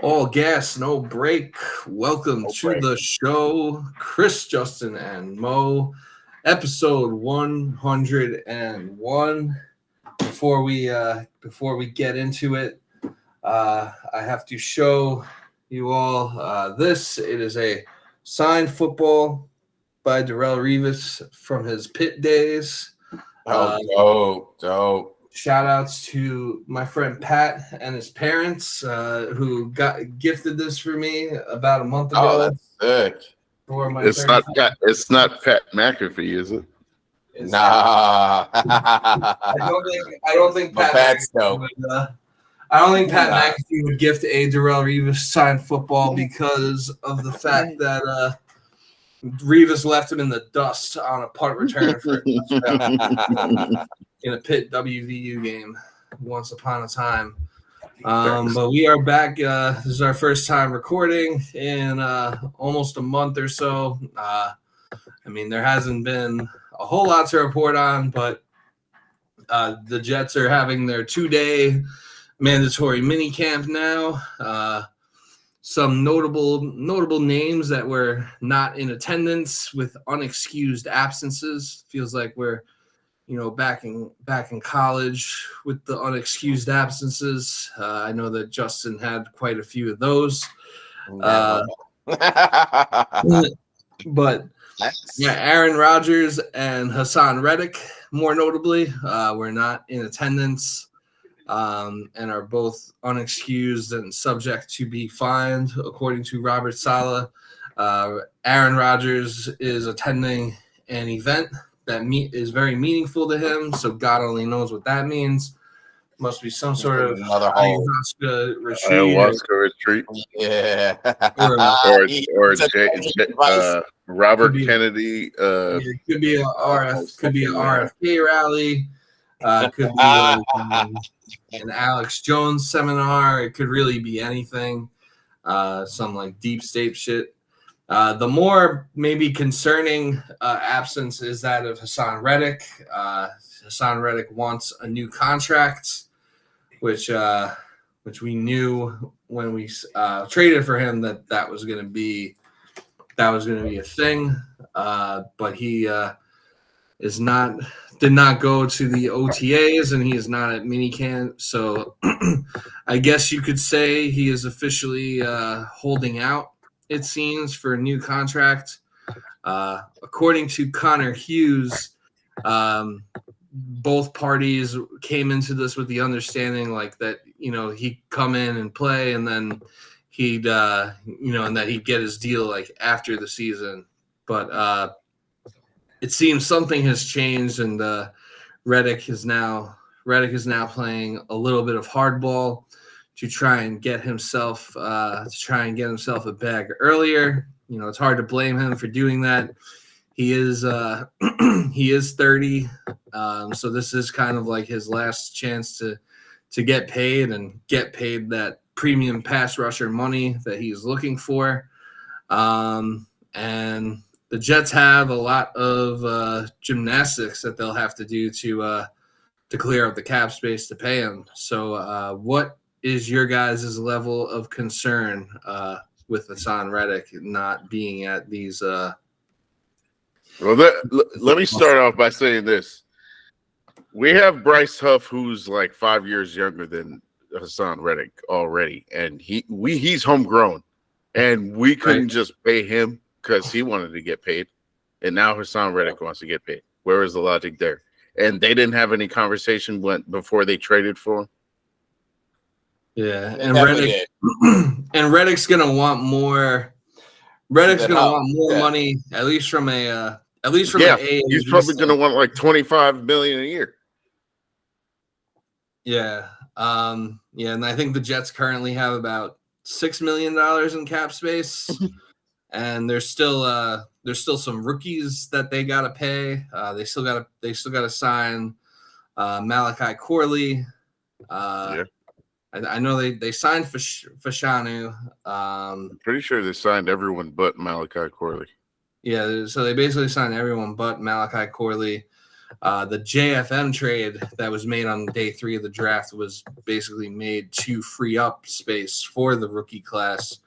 All gas, no break. Welcome No to break. the show, Chris, Justin, and Mo, episode 101. Before we get into it, I have to show you all this. It is a signed football by Darrell Revis from his pit days. Oh, Uh, dope. Shout outs to my friend Pat and his parents who got gifted this for me about a month Oh, ago that's sick. for my It's not 35th. Pat. It's not Pat McAfee, is it? It's Nah. I don't think But Pat that's McAfee dope. would. I don't think Pat Nah. McAfee would gift a Darrell Revis signed football because of the fact that Revis left him in the dust on a punt return for a touchdown in a Pitt WVU game once upon a time. But we are back. This is our first time recording in almost a month or so. There hasn't been a whole lot to report on, but the Jets are having their 2-day mandatory mini camp now. Some notable names that were not in attendance with unexcused absences. Feels like we're back in college with the unexcused absences. I know that Justin had quite a few of those. But yeah, Aaron Rodgers and Hassan Reddick, more notably, were not in attendance and are both unexcused and subject to be fined, according to Robert Saleh. Aaron Rodgers is attending an event that is very meaningful to him, so God only knows what that means. Must be some sort of Another hole. ayahuasca retreat. Ayahuasca retreat. Yeah. Or Robert Could be- Kennedy. It could be an RFK rally. Could be an Alex Jones seminar. It could really be anything. Some like deep state shit. The more maybe concerning absence is that of Hassan Reddick. Hassan Reddick wants a new contract, which we knew when we traded for him that was going to be a thing. But he did not go to the OTAs, and he is not at minicamp. So I guess you could say he is officially holding out, it seems, for a new contract. According to Connor Hughes, both parties came into this with the understanding like that, he'd come in and play, and then he'd, and that he'd get his deal like after the season. But it seems something has changed, and Reddick is now playing a little bit of hardball to try and get himself a bag earlier. It's hard to blame him for doing that. He is 30, so this is kind of like his last chance to get paid and get paid that premium pass rusher money that he's looking for. And the Jets have a lot of gymnastics that they'll have to do to clear up the cap space to pay him. So what is your guys' level of concern with Hassan Reddick not being at these Let me start off by saying this. We have Bryce Huff, who's like 5 years younger than Hassan Reddick already, and he's homegrown, and we couldn't just pay him because he wanted to get paid, and now Hassan Reddick wants to get paid. Where is the logic there? And they didn't have any conversation before they traded for him. Yeah, and Reddick's gonna want more. Reddick's gonna want more money, at least from an He's probably gonna want like $25 million a year. Yeah, and I think the Jets currently have about $6 million in cap space, and there's still some rookies that they gotta pay. They still gotta sign Malachi Corley. I know they signed Fashanu. I'm pretty sure they signed everyone but Malachi Corley. Yeah, so they basically signed everyone but Malachi Corley. The JFM trade that was made on day 3 of the draft was basically made to free up space for the rookie class.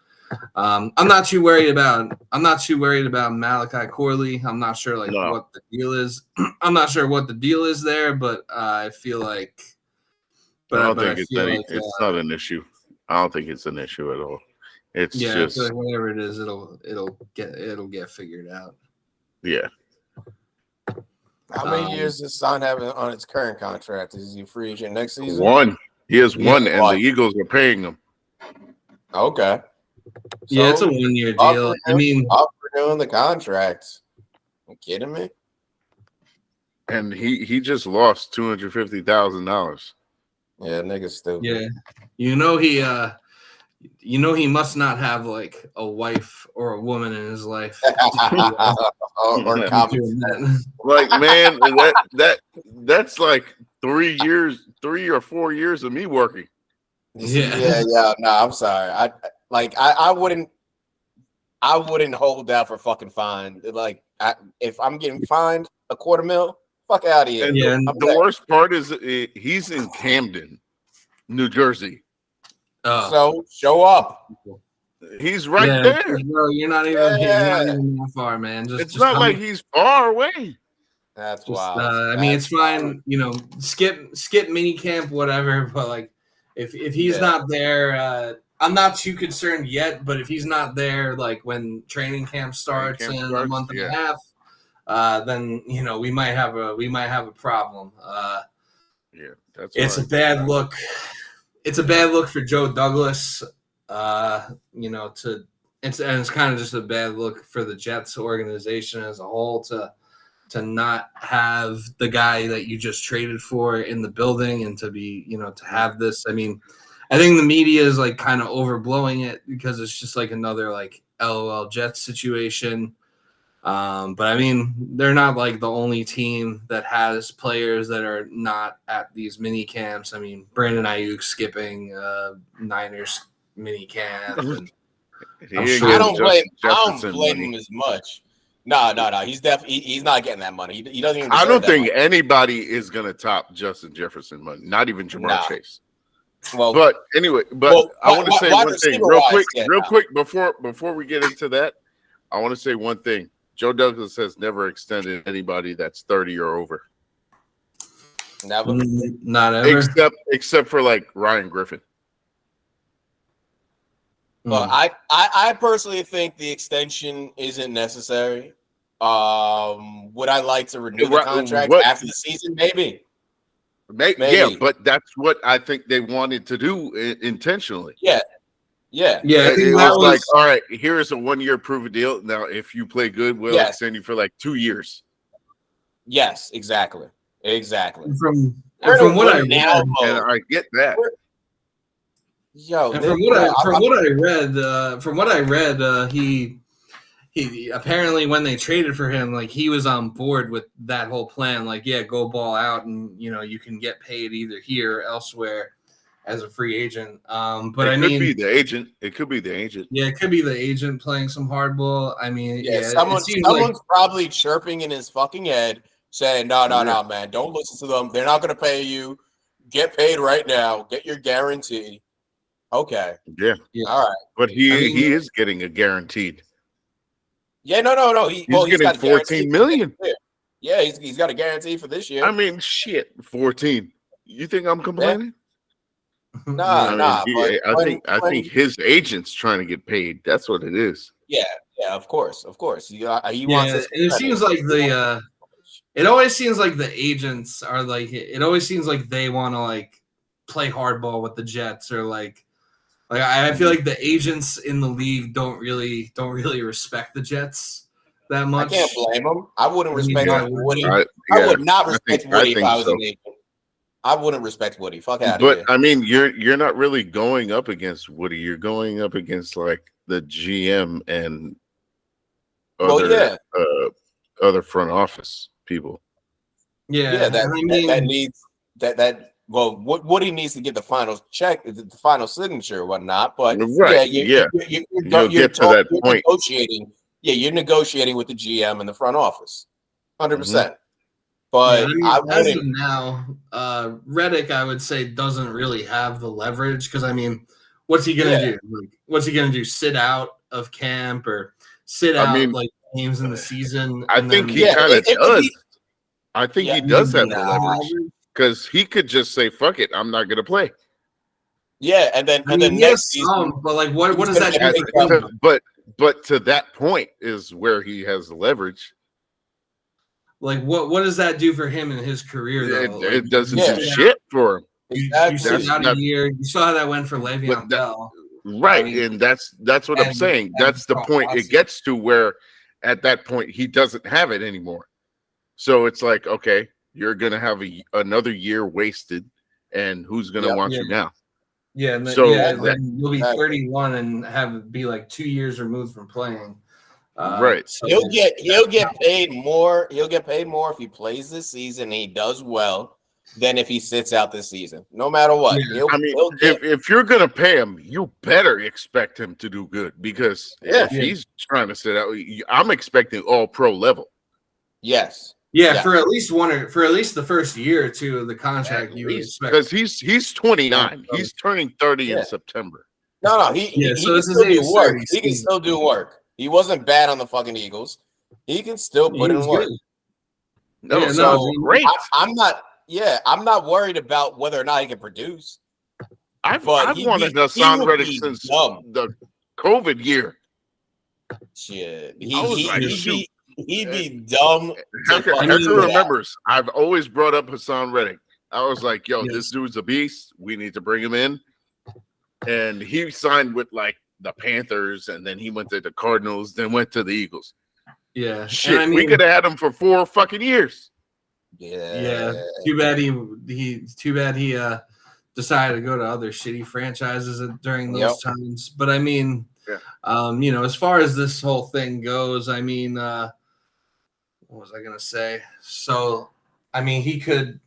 I'm not too worried about Malachi Corley. I'm not sure what the deal is. I'm not sure what the deal is there, but I feel like. But I don't think it's not an issue. I don't think it's an issue at all. It's just I feel like whatever it is, it'll get figured out. Yeah. How many years does Son have on its current contract? Is he free agent next season? 1. He has 1, and the Eagles are paying him. Okay. Yeah, it's a 1-year deal. I mean, doing the contract. Are you kidding me? And he just lost $250,000. Yeah, nigga's stupid. Yeah, he must not have like a wife or a woman in his life. or like, man, that's like 3 or 4 years of me working. Yeah. No, I'm sorry. I wouldn't hold out for fucking fine. Like, if I'm getting fined $250,000, fuck out of here. And the worst part is he's in Camden, New Jersey. So show up. He's right there. No, you're not even that far, man. It's not like he's far away. That's wild. I mean, it's fine. Skip mini camp, whatever. But like, if he's not there, I'm not too concerned yet. But if he's not there, like when training camp starts in a month and a half, then we might have a problem. It's a bad look. It's a bad look for Joe Douglas. It's kind of just a bad look for the Jets organization as a whole to not have the guy that you just traded for in the building and to be, to have this. I mean, I think the media is like kind of overblowing it because it's just like another like LOL Jets situation. But I mean, they're not like the only team that has players that are not at these mini camps. I mean, Brandon Ayuk skipping Niners mini camp. And I don't blame him as much. No. He's not getting that money. He doesn't even. I don't think anybody is going to top Justin Jefferson money. Not even Jamar Chase. Well, but anyway, I want to say one thing real quick before we get into that. I want to say one thing. Joe Douglas has never extended anybody that's 30 or over. Never. Not ever. Except for like Ryan Griffin. Well, I personally think the extension isn't necessary. Would I like to renew the contract after the season? Maybe. Yeah, but that's what I think they wanted to do intentionally. Yeah. It was like, all right, here is a 1-year prove deal. Now, if you play good, we'll extend you for like 2 years. Yes, exactly. From what I read, and I get that. From what I read, he apparently when they traded for him, like he was on board with that whole plan. Like, yeah, go ball out, and you can get paid either here or elsewhere as a free agent. But it could be the agent. It could be the agent. Yeah, it could be the agent playing some hardball. I mean, someone's probably chirping in his fucking head, saying, "No, man, don't listen to them. They're not going to pay you. Get paid right now. Get your guarantee." Okay. Yeah. All right. But he is getting a guaranteed. Yeah, no. He's getting $14 million. Yeah, he's got a guarantee for this year. I mean, shit, 14. You think I'm complaining? Nah. I think his agent's trying to get paid. That's what it is. Yeah, of course. He wants. It seems like it always seems like the agents are like. It always seems like they want to like play hardball with the Jets or like I feel like the agents in the league don't really respect the Jets that much. I can't blame them. I wouldn't respect Woody. I would not respect Woody if I was an agent. I wouldn't respect Woody. Fuck out of here. But I mean, you're not really going up against Woody. You're going up against like the GM and other front office people. Yeah, that needs that. Well, Woody needs to get the final check, the final signature, or whatnot. But you'll get to that point. Negotiating. Yeah, you're negotiating with the GM and the front office. 100%. But I as of wouldn't. now, Reddick, I would say, doesn't really have the leverage because I mean, what's he gonna do? Like, what's he gonna do? Sit out of camp or sit I out mean, like games in the season? I and think then, he kind of does. I think Yeah, he does have the nah. leverage because he could just say, "Fuck it, I'm not gonna play." Yeah, and then I mean, he next has season, some, but like, what he's does that gonna do take for him? But to that point is where he has the leverage. Like, what does that do for him in his career though? Like, It doesn't Yeah. do shit for him. you sit That's out a not- year. You saw how that went for But Le'Veon Bell. Right, I mean, and that's what I'm and- saying. and That's the point. It Watson. gets to where at that point he doesn't have it anymore. So it's like, okay, you're gonna have another year wasted, and who's gonna want you now? Yeah, and then, So then you'll be 31 and be like 2 years removed from playing. Right. So he'll get paid more. He'll get paid more if he plays this season and he does well than if he sits out this season. No matter what. Yeah. I mean, if you're gonna pay him, you better expect him to do good because if he's trying to sit out, I'm expecting all pro level. Yes. Yeah, for at least the first year or two of the contract, you would expect because he's 29. He's turning 30 in September. No, he so can this is still do his work. 30 He can season. still do work. He wasn't bad on the fucking Eagles. He can still put in work. Good. No, Yeah, so no, great. I'm not worried about whether or not he can produce. I've wanted Hassan Reddick since the COVID year. Shit. He'd be dumb. Hecker remembers. I've always brought up Hassan Reddick. I was like, yo, this dude's a beast. We need to bring him in. And he signed with like the Panthers, and then he went to the Cardinals, then went to the Eagles. Yeah. Shit, we could have had him for 4 fucking years. Yeah. Too bad he decided to go to other shitty franchises during those times. But I mean, as far as this whole thing goes, I mean, what was I gonna say? So, I mean, he could,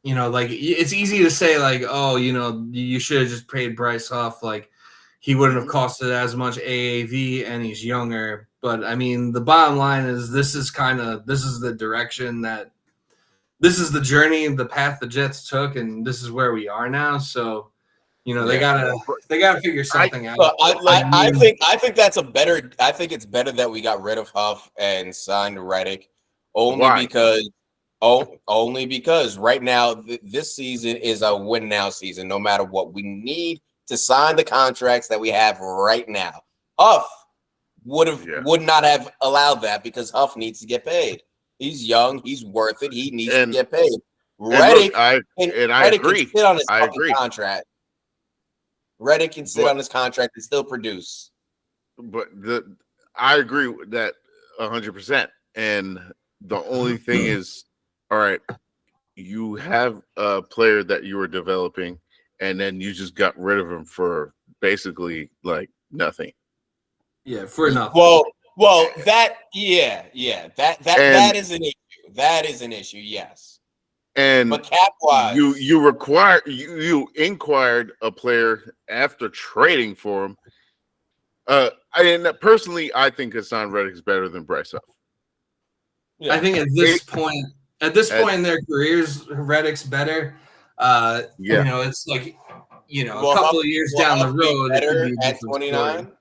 like it's easy to say, like, oh, you should have just paid Bryce Huff, like he wouldn't have costed as much AAV, and he's younger. But I mean, the bottom line is this is the direction that. This is the journey, the path the Jets took, and this is where we are now. So, they gotta figure something out. I think that's a better. I think it's better that we got rid of Huff and signed Reddick, only because right now this season is a win now season. No matter what, we need to sign the contracts that we have right now. Huff would not have allowed that because Huff needs to get paid. He's young. He's worth it. He needs to get paid. Reddick, I agree. Can sit on his contract. Reddick can sit on his contract and still produce. But I agree with that 100%. And the only thing is, all right, you have a player that you were developing, and then you just got rid of him for basically like nothing. Yeah, for nothing. Well, that is an issue. That is an issue, yes. But cap-wise, you inquired a player after trading for him. And personally, I think Hassan Reddick is better than Bryce Huff. Yeah. I think at this point in their careers, Reddick's better. It's like a couple of years down the road, it could be at 29.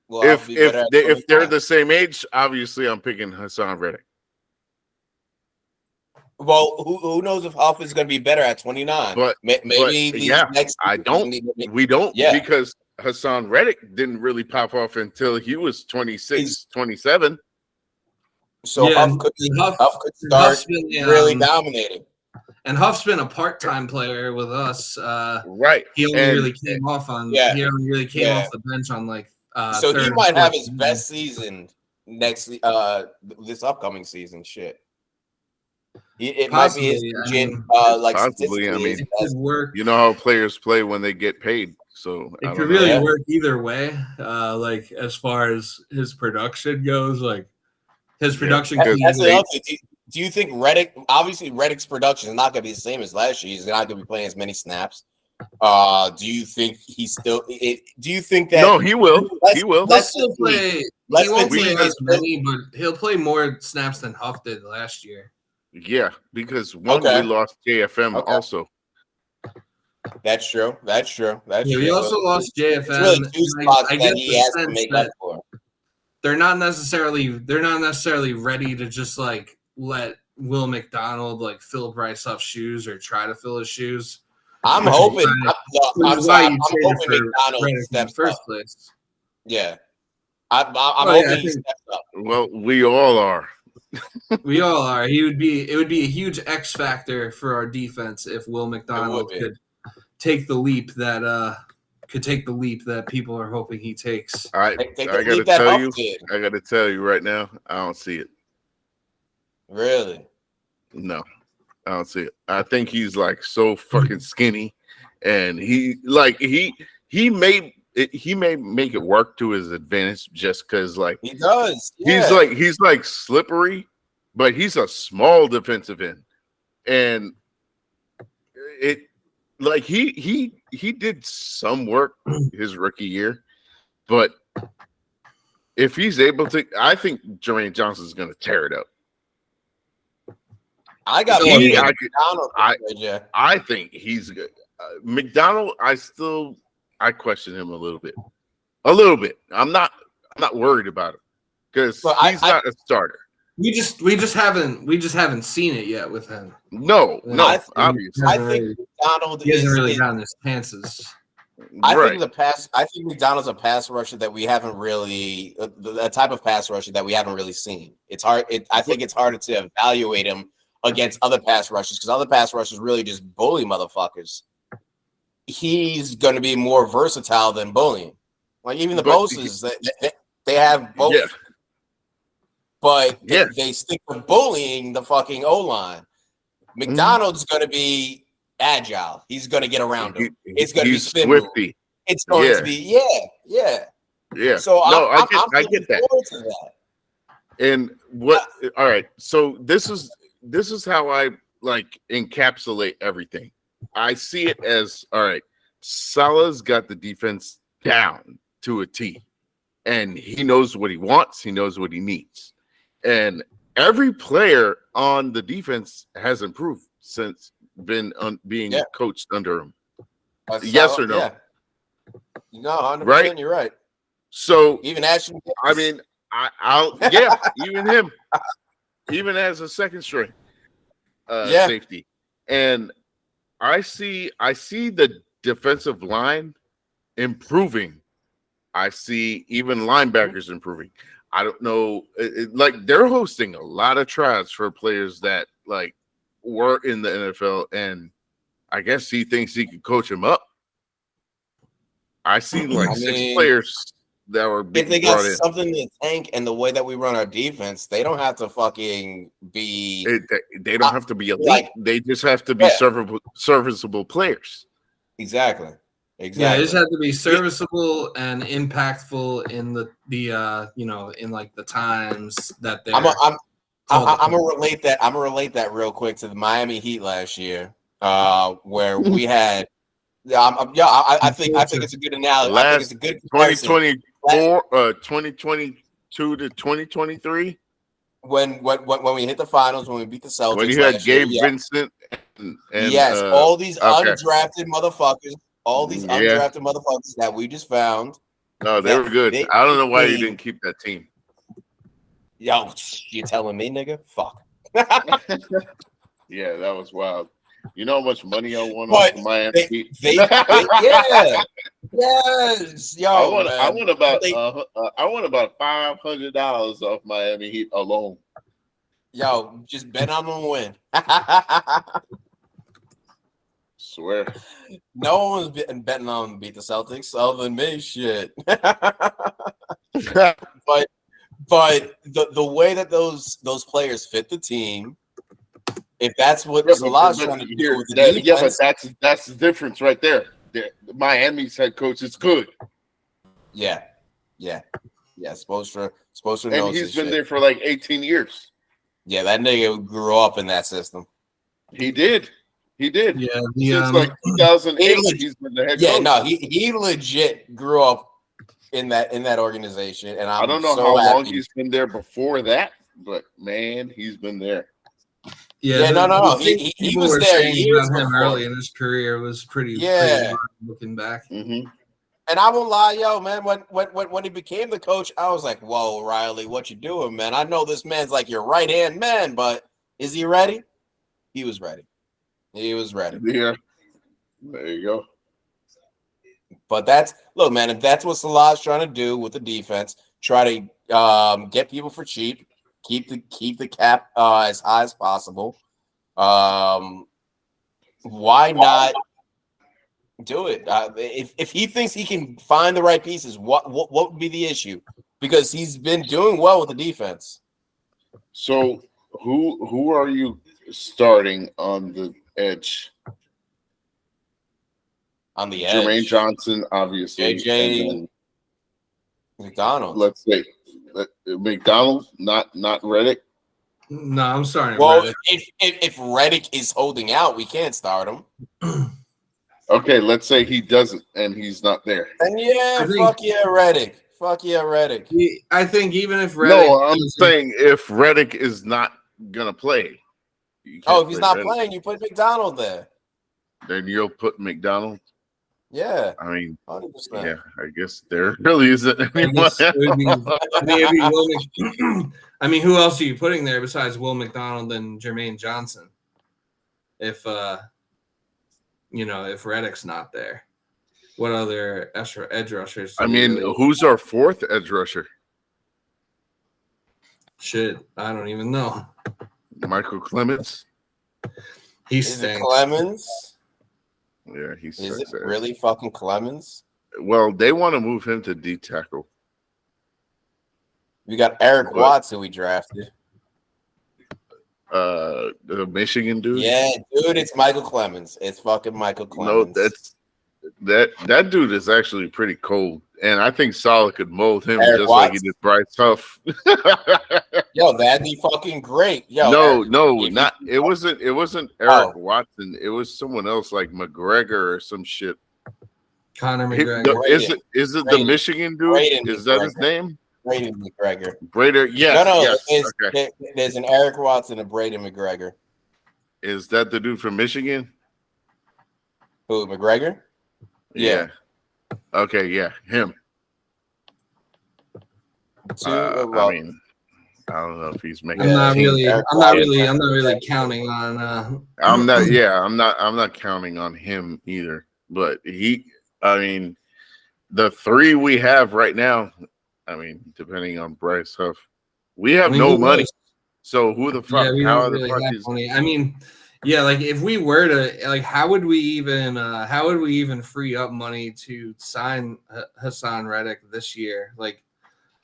If they're the same age, obviously I'm picking Hassan Reddick. Well, who knows if Huff is going to be better at 29? But maybe next. We don't because Hassan Reddick didn't really pop off until he was 26, 27. So Huff could start really dominating. And Huff's been a part-time player with us. Right. He only really came off the bench on like. So he might have his best season this upcoming season. Shit, it possibly, might be his possibly. I mean, you know how players play when they get paid, so it could really work either way. Like as far as his production goes, like his production. That's another thing. Do you think Reddick? Obviously, Reddick's production is not going to be the same as last year. He's not going to be playing as many snaps. Do you think he's still? Do you think that? No, he will. He will. Let's still play. He won't play as many, but he'll play more snaps than Huff did last year. Yeah, because we lost JFM also. That's true. We also lost JFM. It's really two spots I that get he the has to sense make that up for. they're not necessarily ready to just like let Will McDonald like fill Bryce Huff's shoes or try to fill his shoes. I'm hoping. I'm hoping McDonald steps up. Place. Yeah, I'm hoping he steps up. Well, we all are. We all are. It would be a huge X factor for our defense if Will McDonald could take the leap that people are hoping he takes. I gotta tell you right now, I don't see it. Really? No, I don't see it. I think he's like so fucking skinny, and he may make it work to his advantage just because like he does. Yeah. He's like slippery, but he's a small defensive end, and it like he did some work his rookie year, but if he's able to, I think Jermaine Johnson's going to tear it up. I got McDonald. I think he's good. McDonald, I question him a little bit. I'm not worried about him because he's not a starter. We just haven't seen it yet with him. No, obviously. I think McDonald hasn't really gotten his chances. I think McDonald's a pass rusher that we haven't really the type of pass rusher that we haven't really seen. It's hard. I think it's harder to evaluate him against other pass rushers because other pass rushers really just bully motherfuckers. He's going to be more versatile than bullying. Like even the Bosa's, they have both. Yeah. But they stick to bullying the fucking O-line. McDonald's going to be agile. He's going to get around him. It's going to be spin move. It's going to be yeah. So I get that. To that. And what? All right. So this is how I like encapsulate everything. I see it as all right. Salah's got the defense down to a T, and he knows what he wants. He knows what he needs. And every player on the defense has improved since being coached under him. Yes or no? Yeah. No, 100%. Right? You're right. So even Ashton, I mean, even him, even as a second string safety, and I see the defensive line improving. I see even linebackers improving. I don't know, like they're hosting a lot of tryouts for players that like were in the NFL, and I guess he thinks he can coach them up. I see like 6 players that were being if they got brought in. Something to tank, and the way that we run our defense, they don't have to fucking be. They don't have to be elite. They just have to be serviceable players. Exactly. Yeah, they just have to be serviceable and impactful in the in like the times that they're. I'm gonna relate that. I'm gonna relate that real quick to the Miami Heat last year, where we had. I think it's a good analogy. I think it's a good 2022 to 2023. When we hit the finals, when we beat the Celtics, when you had Gabe Vincent, and yes, all these undrafted motherfuckers. All these undrafted motherfuckers that we just found. No, they were good. I don't know why you didn't keep that team. Yo, you telling me, nigga? Fuck. Yeah, that was wild. You know how much money I won off Miami Heat? Yes, yo. I won about $500 off Miami Heat alone. Yo, just bet on them win. Swear. No one's betting on them beat the Celtics other than me. Shit. but the way that those players fit the team, if that's what Salah's trying to do with the defense, but that's the difference right there. Miami's head coach is good. Yeah. Spoelstra knows and he's been there for like 18 years. Yeah, that nigga grew up in that system. He did. Yeah, since like 2008, he's been the head coach. Yeah, no, he legit grew up in that organization, and I don't know how long he's been there before that, but man, he's been there. Yeah, no. He was were there saying years about him before. early in his career was pretty looking back. Mm-hmm. And I won't lie, yo, man. When he became the coach, I was like, "Whoa, Riley, what you doing, man? I know this man's like your right hand man, but is he ready? He was ready. He was ready. Yeah, there you go. But look, man. If that's what Salah's trying to do with the defense, try to get people for cheap, keep the cap as high as possible. Why not do it? If he thinks he can find the right pieces, what would be the issue? Because he's been doing well with the defense. So who are you starting on the edge? On the Jermaine edge, Johnson, obviously. JJ McDonald. Let's say McDonald, not Reddick. No, I'm starting. Well, Reddick. if Reddick is holding out, we can't start him. Okay, let's say he doesn't and he's not there. And fuck yeah, Reddick. Fuck yeah, Reddick. I think even if Reddick, No, I'm saying if Reddick is not gonna play. If he's not playing, you put McDonald there. Then you'll put McDonald. Yeah, I mean, 100%. yeah, I guess there really isn't anyone else. I mean, who else are you putting there besides Will McDonald and Jermaine Johnson? If if Reddick's not there, what other edge rushers? I mean, who's our fourth edge rusher? Shit, I don't even know. Michael Clemens. Is it Clemens? Yeah, he's. Is it really fucking Clemens? Well, they want to move him to D tackle. We got Eric Watts, who we drafted. The Michigan dude. Yeah, dude, it's Michael Clemens. It's fucking Michael Clemens. No, that dude is actually pretty cold, and I think Saleh could mold him Eric just Watts? like he did Bryce Huff. Yo, that'd be fucking great. Yo, it wasn't Eric Watson. It was someone else like McGregor or some shit. Connor McGregor. Is it the Michigan dude? Is that his name? Braden McGregor. Braden, yes. No, yes. Okay. There's an Eric Watson and a Braden McGregor. Is that the dude from Michigan? Who, McGregor? Yeah. Okay, yeah, him. I mean, I don't know if he's making. I'm not really counting on. I'm not counting on him either. But I mean, the three we have right now. I mean, depending on Bryce Huff, we have no money. So who the fuck? How the fuck is? Money. I mean, yeah, like if we were to, like, how would we even free up money to sign Hassan Reddick this year? Like,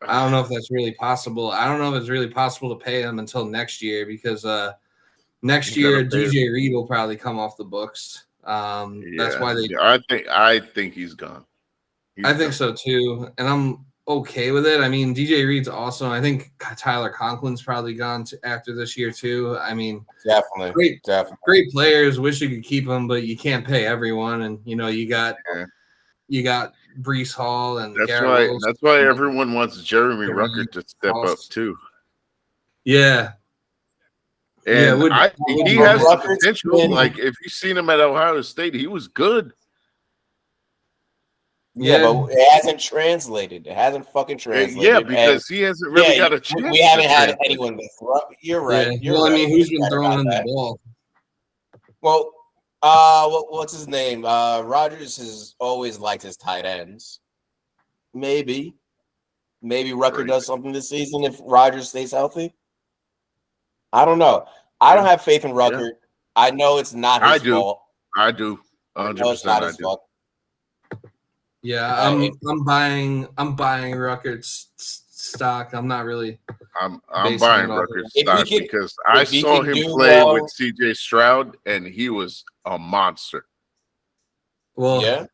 I don't know if that's really possible. I don't know if it's really possible to pay him until next year because next year DJ Reed will probably come off the books. That's why they. I think he's gone. I think so too, and I'm okay with it. I mean, DJ Reed's awesome. I think Tyler Conklin's probably gone after this year too. I mean, definitely, great players. Wish you could keep them, but you can't pay everyone. And you got Breece Hall and that's why everyone wants Jeremy Ruckert to step up too. Yeah. And I think he has potential. Like if you've seen him at Ohio State, he was good. Yeah, but it hasn't translated. It hasn't fucking translated. Yeah, because he hasn't really got a chance. We haven't had anyone to throw. You're right. Yeah. I mean, who's been throwing in the ball? Well, what's his name? Rodgers has always liked his tight ends. Maybe Rucker does something this season if Rodgers stays healthy. I don't know. I don't have faith in Rucker. Yeah. I know it's not his fault. I do. 100%. It's not his fault. Yeah, I'm buying Rucker's stock. I'm not really. I'm buying Rucker's stock because I saw him play with CJ Stroud and he was a monster. Well, yeah.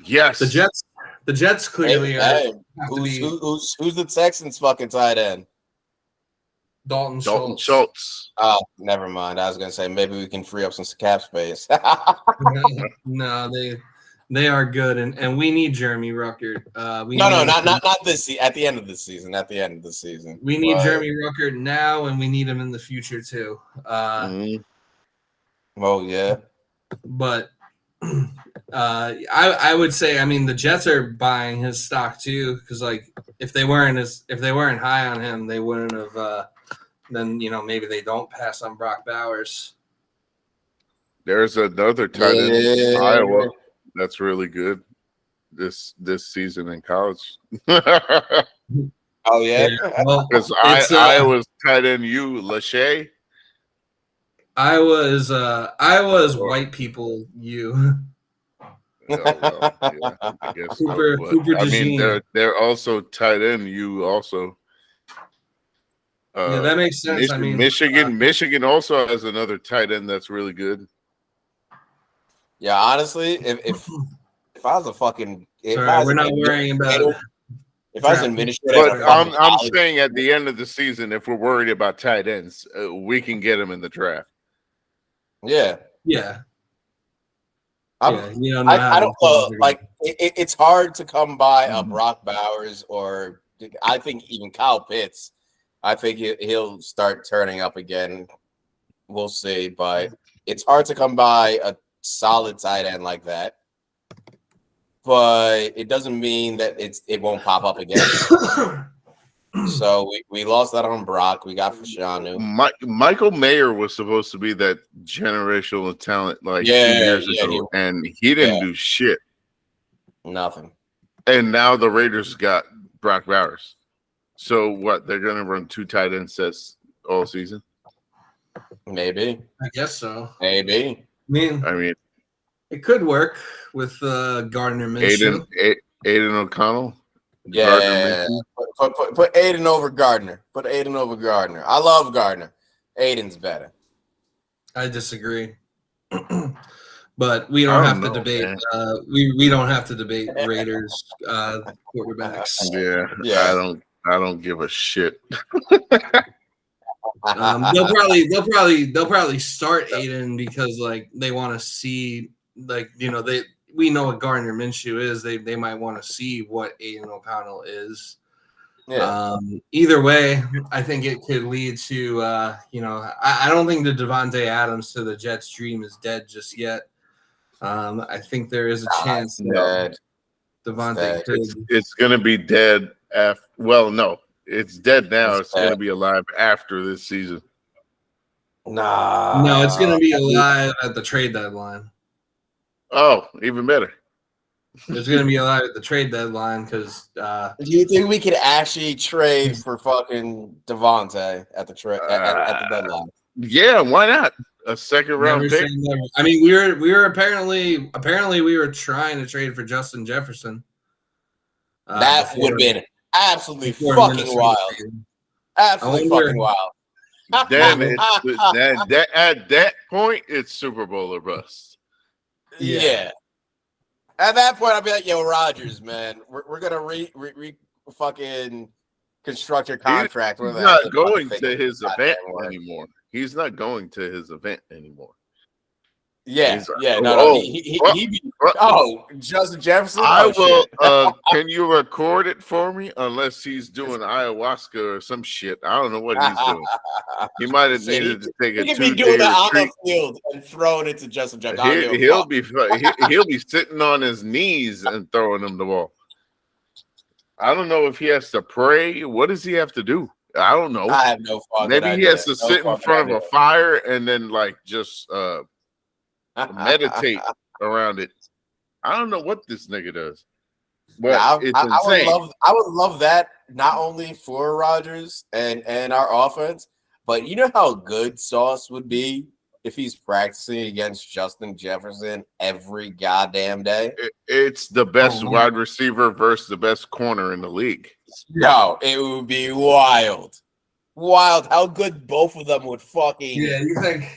Yes. The Jets clearly are. Who's the Texans' fucking tight end? Dalton Schultz. Oh, never mind. I was gonna say maybe we can free up some cap space. No, They are good, and we need Jeremy Ruckert. Not this season. At the end of the season. We need Jeremy Ruckert now, and we need him in the future too. Well, yeah, but I would say, I mean, the Jets are buying his stock too, because like if they weren't high on him, they wouldn't have. Then maybe they don't pass on Brock Bowers. There's another tight end in Iowa that's really good this season in college. Oh yeah, because Iowa's tight end Lachey. Iowa's white people you. I guess Cooper I mean, they're also tight end you also. Yeah, that makes sense. Michigan also has another tight end that's really good. Yeah, honestly, if I was a fucking, we're not worrying about. If I was an administrator, but I'm saying at the end of the season, if we're worried about tight ends, we can get them in the draft. Yeah. I don't know. Like it's hard to come by a Brock Bowers, or I think even Kyle Pitts. I think he'll start turning up again. We'll see, but it's hard to come by a solid tight end like that. But it doesn't mean that it won't pop up again. So we lost that on Brock. We got Fashanu. Michael Mayer was supposed to be that generational talent 2 years ago, and he didn't do shit. Nothing. And now the Raiders got Brock Bowers. So what? They're going to run 2 tight end sets all season? Maybe. I guess so. Maybe. I mean, it could work with Gardner Minshew. Aiden O'Connell. Yeah. Put Aiden over Gardner. I love Gardner. Aiden's better. I disagree. But we don't have to debate. We don't have to debate Raiders quarterbacks. Yeah. I don't give a shit. They'll probably start Aiden because like they want to see we know what Gardner Minshew is. They might want to see what Aiden O'Connell is. Yeah. Either way, I think it could lead to I don't think the Devontae Adams to the Jets dream is dead just yet. I think there is a chance that Devontae could. It's going to be dead. No, it's dead now. It's going to be alive after this season. No, it's going to be alive at the trade deadline. Oh, even better. It's going to be alive at the trade deadline because. Do you think we could actually trade for fucking Devontae at the at the deadline? Yeah, why not? A second round pick. I mean, we were apparently we were trying to trade for Justin Jefferson. That would have been absolutely fucking wild. Absolutely fucking wild. Then at that point, it's Super Bowl or bust. Yeah. At that point, I'd be like, "Yo, Rodgers, man, we're gonna fucking construct your contract." He's not going to his event anymore. He's not going to his event anymore. Yeah, Justin Jefferson. I will. Can you record it for me? Unless he's doing ayahuasca or some shit. I don't know what he's doing. He might have needed to take a 2-day retreat. He could be doing that on the field and throwing it to Justin Jefferson. He'll be sitting on his knees and throwing him the ball. I don't know if he has to pray. What does he have to do? I don't know. I have no fucking Maybe he has to sit in front of a fire and then just meditate around it. I don't know what this nigga does. But it's insane. I would love that not only for Rodgers and our offense, but you know how good Sauce would be if he's practicing against Justin Jefferson every goddamn day. It's the best wide receiver versus the best corner in the league. No, it would be wild. Wild how good both of them would fucking. Yeah,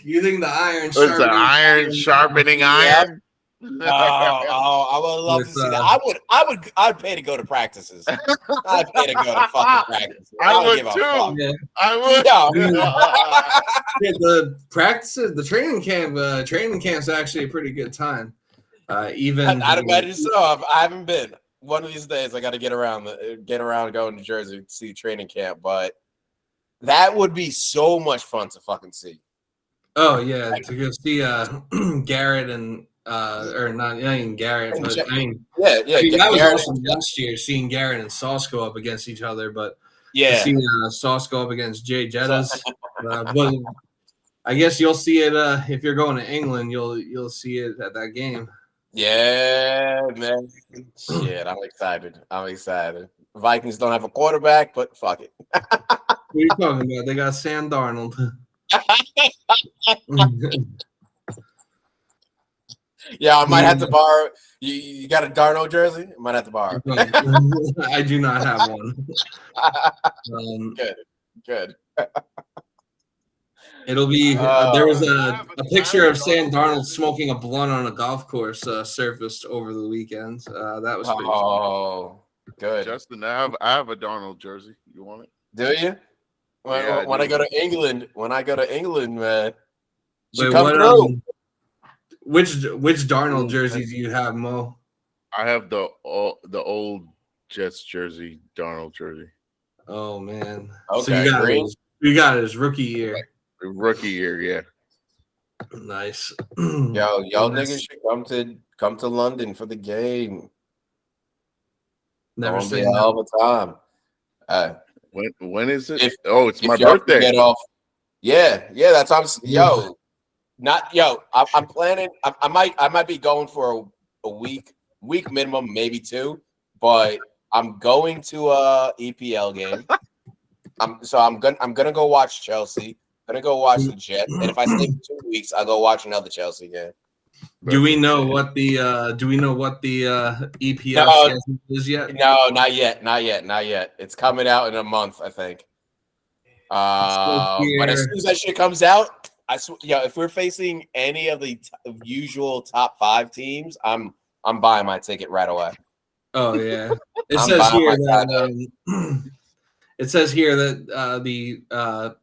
you think the iron sharpening iron? I would love to see that. I'd pay to go to practices. I'd pay to go to fucking practices. I would too. Yeah. I would. Yeah, the practices, the training camp's actually a pretty good time. Even I'd imagine so. I haven't been. One of these days, I got to get around going to Jersey to see training camp. But that would be so much fun to fucking see. Oh yeah, to go see Garrett and or not even Garrett, but I mean yeah. that was Garrett awesome last year seeing Garrett and Sauce go up against each other, but yeah, to see Sauce go up against Jay Jettas, but I guess you'll see it if you're going to England. You'll see it at that game. Yeah, man. Shit, I'm excited. Vikings don't have a quarterback, but fuck it. What are you talking about? They got Sam Darnold. Yeah, I might have to borrow. You got a Darnold jersey? I might have to borrow. I do not have one. Good. It'll be. There was a picture of Sam Darnold smoking a blunt on a golf course surfaced over the weekend. That was pretty fun. Good. Justin, I have a Darnold jersey. You want it? Do you? When I go to England, man, you come through. Which Darnold jersey do you have, Mo? I have the old Jets jersey, Darnold jersey. Oh man! Okay, so you got his rookie year. Rookie year, yeah. Nice. Y'all niggas should come to London for the game. Never seen that all the time. When is it? It's my birthday. Get off. Yeah, that's I'm planning. I might be going for a week minimum, maybe 2, but I'm going to a EPL game. I'm gonna go watch Chelsea. I'm gonna go watch the Jets, and if I stay for 2 weeks, I'll go watch another Chelsea game. Do we know what the EPL schedule is yet? No, not yet. It's coming out in a month, I think. But as soon as that shit comes out, if we're facing any of the usual top 5 teams, I'm buying my ticket right away. Oh yeah, it says here that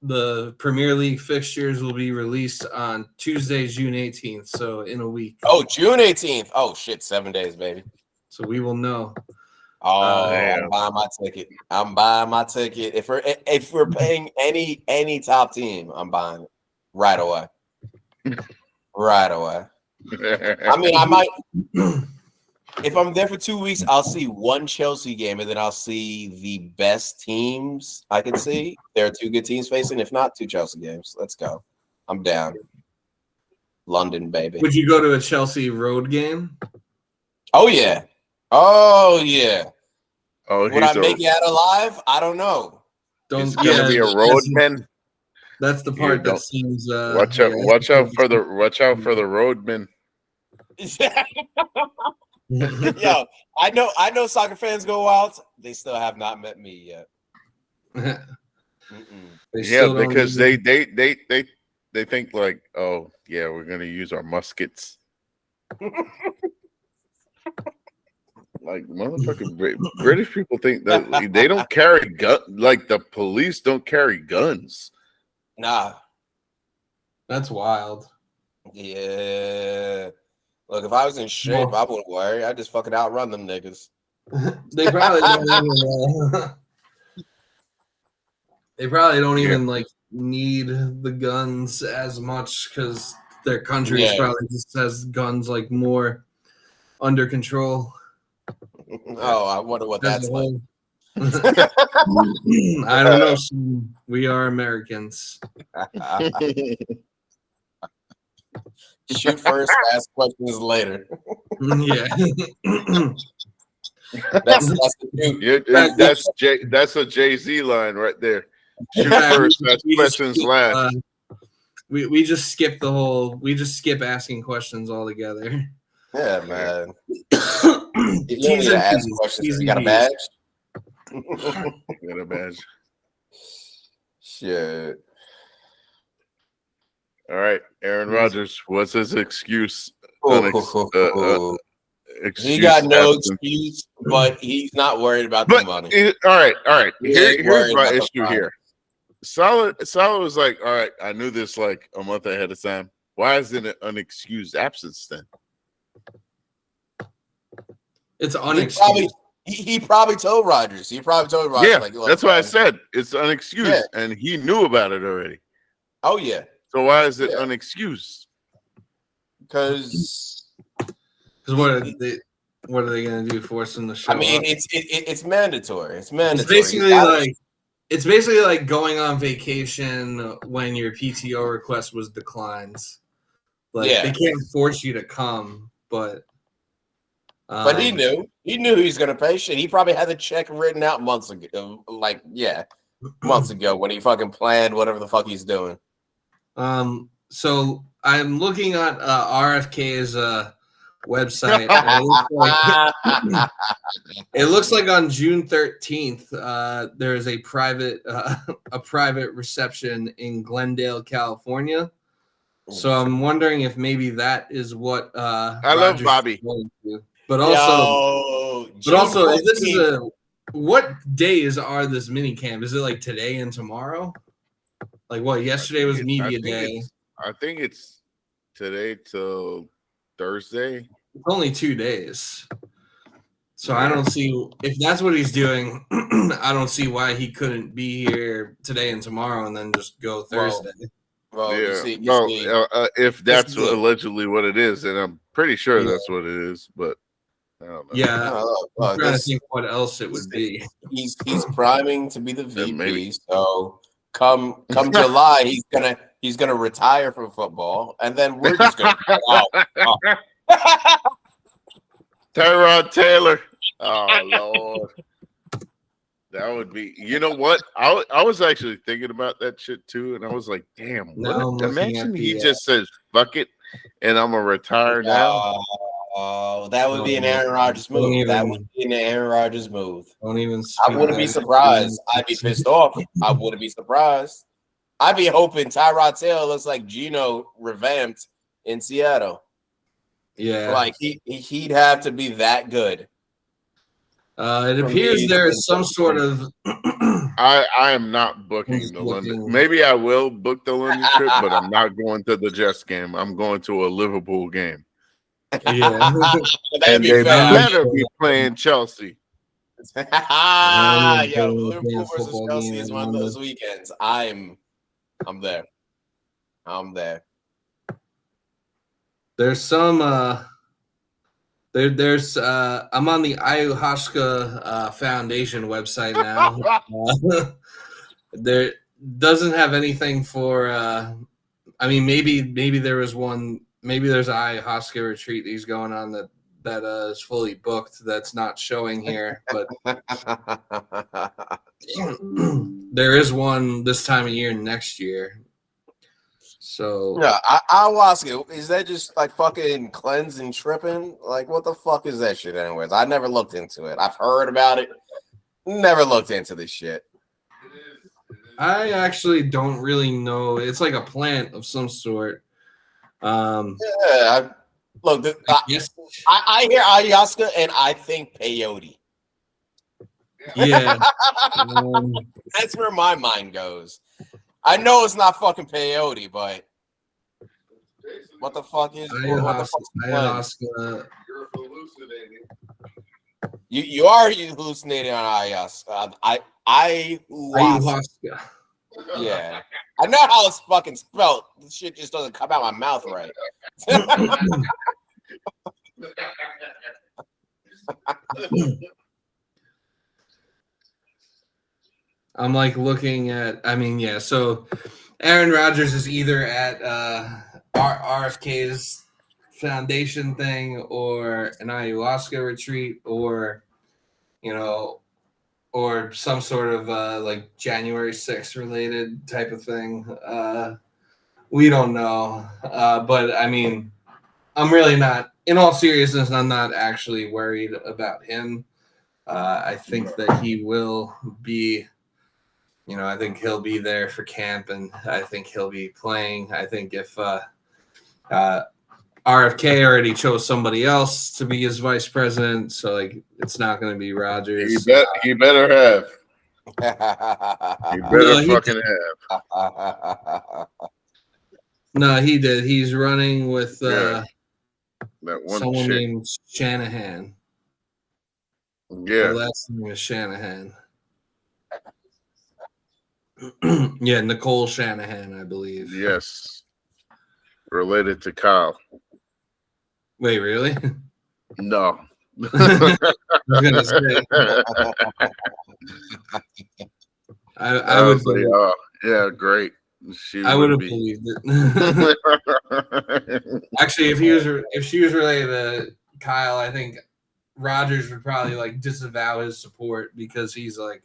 the Premier League fixtures will be released on Tuesday, June 18th, so in a week. Oh, June 18th. Oh shit, 7 days, baby. So we will know. I'm buying my ticket. If we're paying any top team, I'm buying it right away. Right away. I mean, I might. If I'm there for 2 weeks, I'll see one Chelsea game, and then I'll see the best teams I can see. There are 2 good teams facing. If not, 2 Chelsea games. Let's go. I'm down. London, baby. Would you go to a Chelsea road game? Oh yeah. Oh, would I make it out alive? I don't know. He's gonna be a roadman. That's the part that seems. Watch out for the roadman. Yo, I know soccer fans go out. They still have not met me yet. Because they think like, oh yeah, we're gonna use our muskets. Like motherfucking British people think that they don't carry guns. Like the police don't carry guns. Nah, that's wild. Yeah. Look, if I was in shape, I wouldn't worry. I'd just fucking outrun them niggas. They probably don't even. Like need the guns as much because their country probably just has guns like more under control. Oh, I wonder what that's like. I don't know. We are Americans. Shoot first, ask questions later. Yeah. That's a Jay-Z line right there. Shoot first, ask questions last. We just skip asking questions altogether. Yeah, man. You need to ask questions. You got a badge? Got a badge. Shit. All right, Aaron Rodgers. What's his excuse? He got no excuse, but he's not worried about the money. All right. Here's my issue here. Salah was like, all right, I knew this like a month ahead of time. Why is it an unexcused absence then? It's unexcused. He probably told Rodgers. He probably told Rodgers. Yeah, like, that's why I said it's unexcused, and he knew about it already. Oh yeah. So why is it unexcused? Because what are they going to do? Force him to show I mean, up? it's mandatory. It's mandatory. It's basically like going on vacation when your PTO request was declined. Like they can't force you to come, but he knew he was going to pay shit. He probably had the check written out months ago. Months ago when he fucking planned whatever the fuck he's doing. So I'm looking at RFK's website. It looks like on June 13th, there is a private reception in Glendale, California. So I'm wondering if maybe that is what I love Bobby. But also, if this is what days are this mini camp? Is it like today and tomorrow? Like what? Yesterday was media day. I think it's today till Thursday. It's only 2 days. So I don't see if that's what he's doing. I don't see why he couldn't be here today and tomorrow and then just go Thursday. If that's allegedly what it is, and I'm pretty sure that's what it is, but I don't know. Yeah, I'm trying to think what else it would be. He's priming to be the VP. So come July, he's gonna retire from football, and then we're just gonna Tyrod Taylor. Oh Lord. That would be, you know what? I was actually thinking about that shit too, and I was like, damn, imagine he just says fuck it and I'm gonna retire now. Oh, that would be an Aaron Rodgers move. That would be an Aaron Rodgers move. Don't even I wouldn't be surprised. I'd be pissed off. I wouldn't be surprised. I'd be hoping Tyrod Taylor looks like Geno revamped in Seattle. Yeah. Like he'd have to be that good. It appears there is some sort of. I am not booking the London. Maybe I will book the London trip, but I'm not going to the Jets game. I'm going to a Liverpool game. Yeah, and they better be playing Chelsea. Yeah, Liverpool versus Chelsea is one of those weekends. I'm there. I'm there. There's some. There's I'm on the Ayahuasca Foundation website now. There doesn't have anything for I mean maybe there was one, maybe there's an ayahuasca retreat he's going on that is fully booked that's not showing here, but there is one this time of year next year. So yeah, ayahuasca, is that just like fucking cleansing, tripping? Like what the fuck is that shit anyways? I never looked into it. I've heard about it. Never looked into this shit. I actually don't really know. It's like a plant of some sort. I hear ayahuasca and I think peyote. Yeah. That's where my mind goes. I know it's not fucking peyote, but what the fuck is ayahuasca? You're hallucinating. You are hallucinating on ayahuasca. Ayahuasca. Yeah. I know how it's fucking spelled. This shit just doesn't come out my mouth right. I'm like looking at, so Aaron Rodgers is either at RFK's foundation thing or an ayahuasca retreat or, or some sort of like January 6th related type of thing. We don't know. But I mean, I'm really not, in all seriousness, I'm not actually worried about him. I think that he will be, I think he'll be there for camp and I think he'll be playing. I think if RFK already chose somebody else to be his vice president, so like it's not going to be Rodgers. He better have. He better fucking have. No, he did. He's running with that one someone chick named Shanahan. Yeah. Her last name is Shanahan. Yeah, Nicole Shanahan, I believe. Yes. Related to Kyle. Wait, really? No. I was gonna say. I would. say, oh, yeah, great. I would have believed it. Actually, if she was related to Kyle, I think Rogers would probably like disavow his support because he's like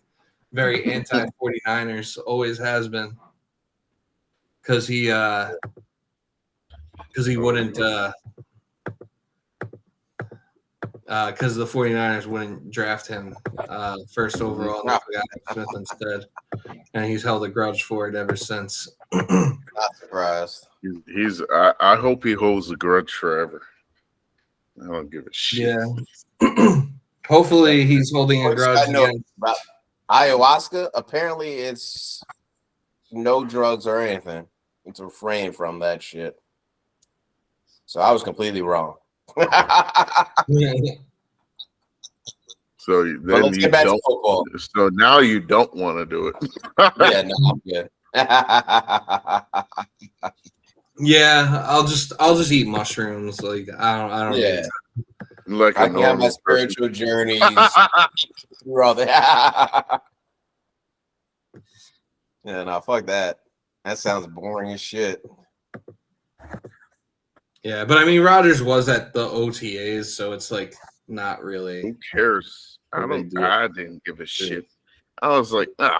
very anti 49ers, always has been. Because he wouldn't because the 49ers wouldn't draft him first overall. They got Smith instead. And he's held a grudge for it ever since. Not surprised. I hope he holds a grudge forever. I don't give a shit. Yeah. Hopefully he's holding a grudge again. About ayahuasca, apparently it's no drugs or anything. It's refrain from that shit. So I was completely wrong. So then let's you get back to don't. football. So now you don't want to do it. Yeah, no, I'm good. Yeah, I'll just eat mushrooms. Like I don't. Yeah, like I can have my spiritual journeys through all that. Yeah, no, fuck that. That sounds boring as shit. Yeah, but I mean, Rodgers was at the OTAs, so it's like not really. Who cares? I didn't give a shit. I was like, oh,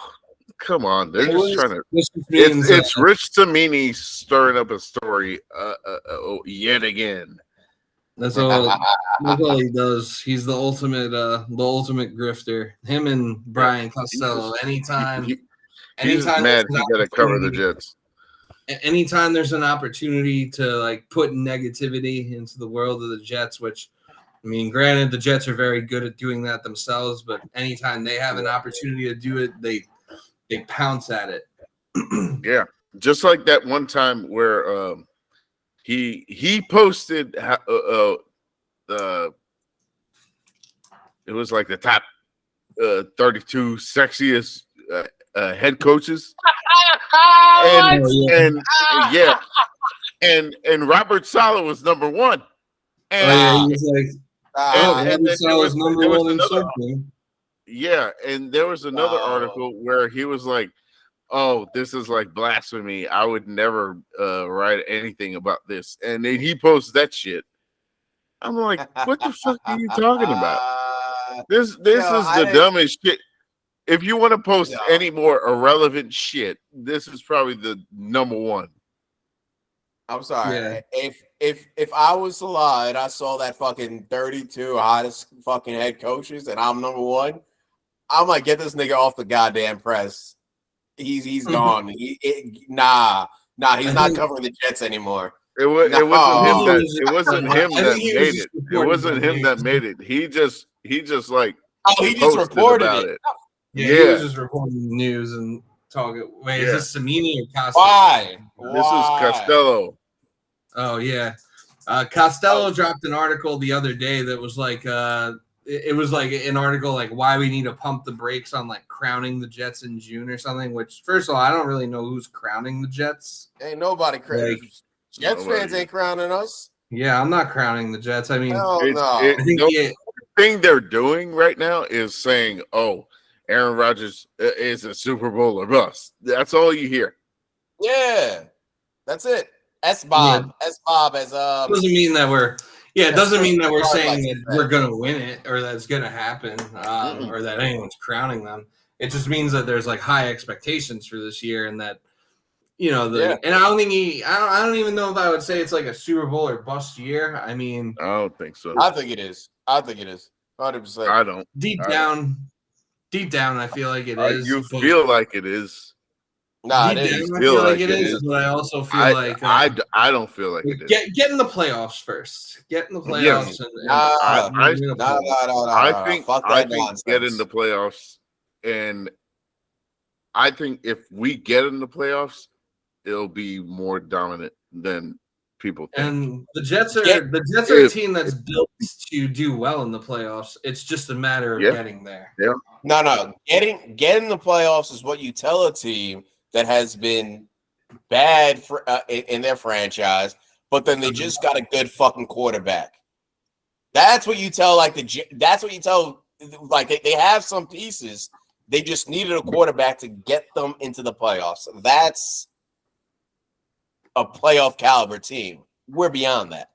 come on. They're just trying to. It's Rich Tamini stirring up a story yet again. That's all he does. He's the ultimate grifter. Him and Brian Costello. Anytime he's mad he got to cover the Jets. Anytime there's an opportunity to like put negativity into the world of the Jets, which I mean, granted, the Jets are very good at doing that themselves, but anytime they have an opportunity to do it, they pounce at it. Yeah, just like that one time where he posted it was like the top 32 sexiest head coaches. And Robert Saleh was number one. And, he was like, there was another, something. Yeah, and there was another article where he was like, "Oh, this is like blasphemy. I would never write anything about this." And then he posts that shit. I'm like, "What the fuck are you talking about? This is the dumbest shit." If you want to post any more irrelevant shit, this is probably the number one. I'm sorry. Yeah. If I was alive and I saw that fucking 32 hottest fucking head coaches and I'm number one, I might get this nigga off the goddamn press. He's gone. He's not covering the Jets anymore. It wasn't him that made it. It wasn't him that made it. He just like he just reported it. Yeah, he was just reporting the news and talking. Wait, is this Samini or Costello? Why? This is Costello. Oh yeah, Costello dropped an article the other day that was like, it was like an article like why we need to pump the brakes on like crowning the Jets in June or something. Which first of all, I don't really know who's crowning the Jets. Ain't nobody crowning. Jets fans ain't crowning us. Yeah, I'm not crowning the Jets. I mean, the thing they're doing right now is saying, "Oh, Aaron Rodgers is a Super Bowl or bust." That's all you hear. Yeah, that's it. S Bob as doesn't mean that we're it doesn't mean that we're saying that we're gonna win it or that it's gonna happen or that anyone's crowning them. It just means that there's like high expectations for this year and that and I don't think I don't even know if I would say it's like a Super Bowl or bust year. I mean, I don't think so. I think it is. 100%. I don't. Deep down, I feel like it is. You feel like it is. Nah, I feel like it is, but I also feel like I don't feel like it is. Get in the playoffs first. Get in the playoffs. I think get in the playoffs, and I think if we get in the playoffs, it'll be more dominant than people think. And the Jets are a team that's built to do well in the playoffs. It's just a matter of getting there. Yeah. No. Getting the playoffs is what you tell a team that has been bad for in their franchise, but then they just got a good fucking quarterback. That's what you tell. That's what you tell. Like they have some pieces. They just needed a quarterback to get them into the playoffs. That's a playoff caliber team. We're beyond that.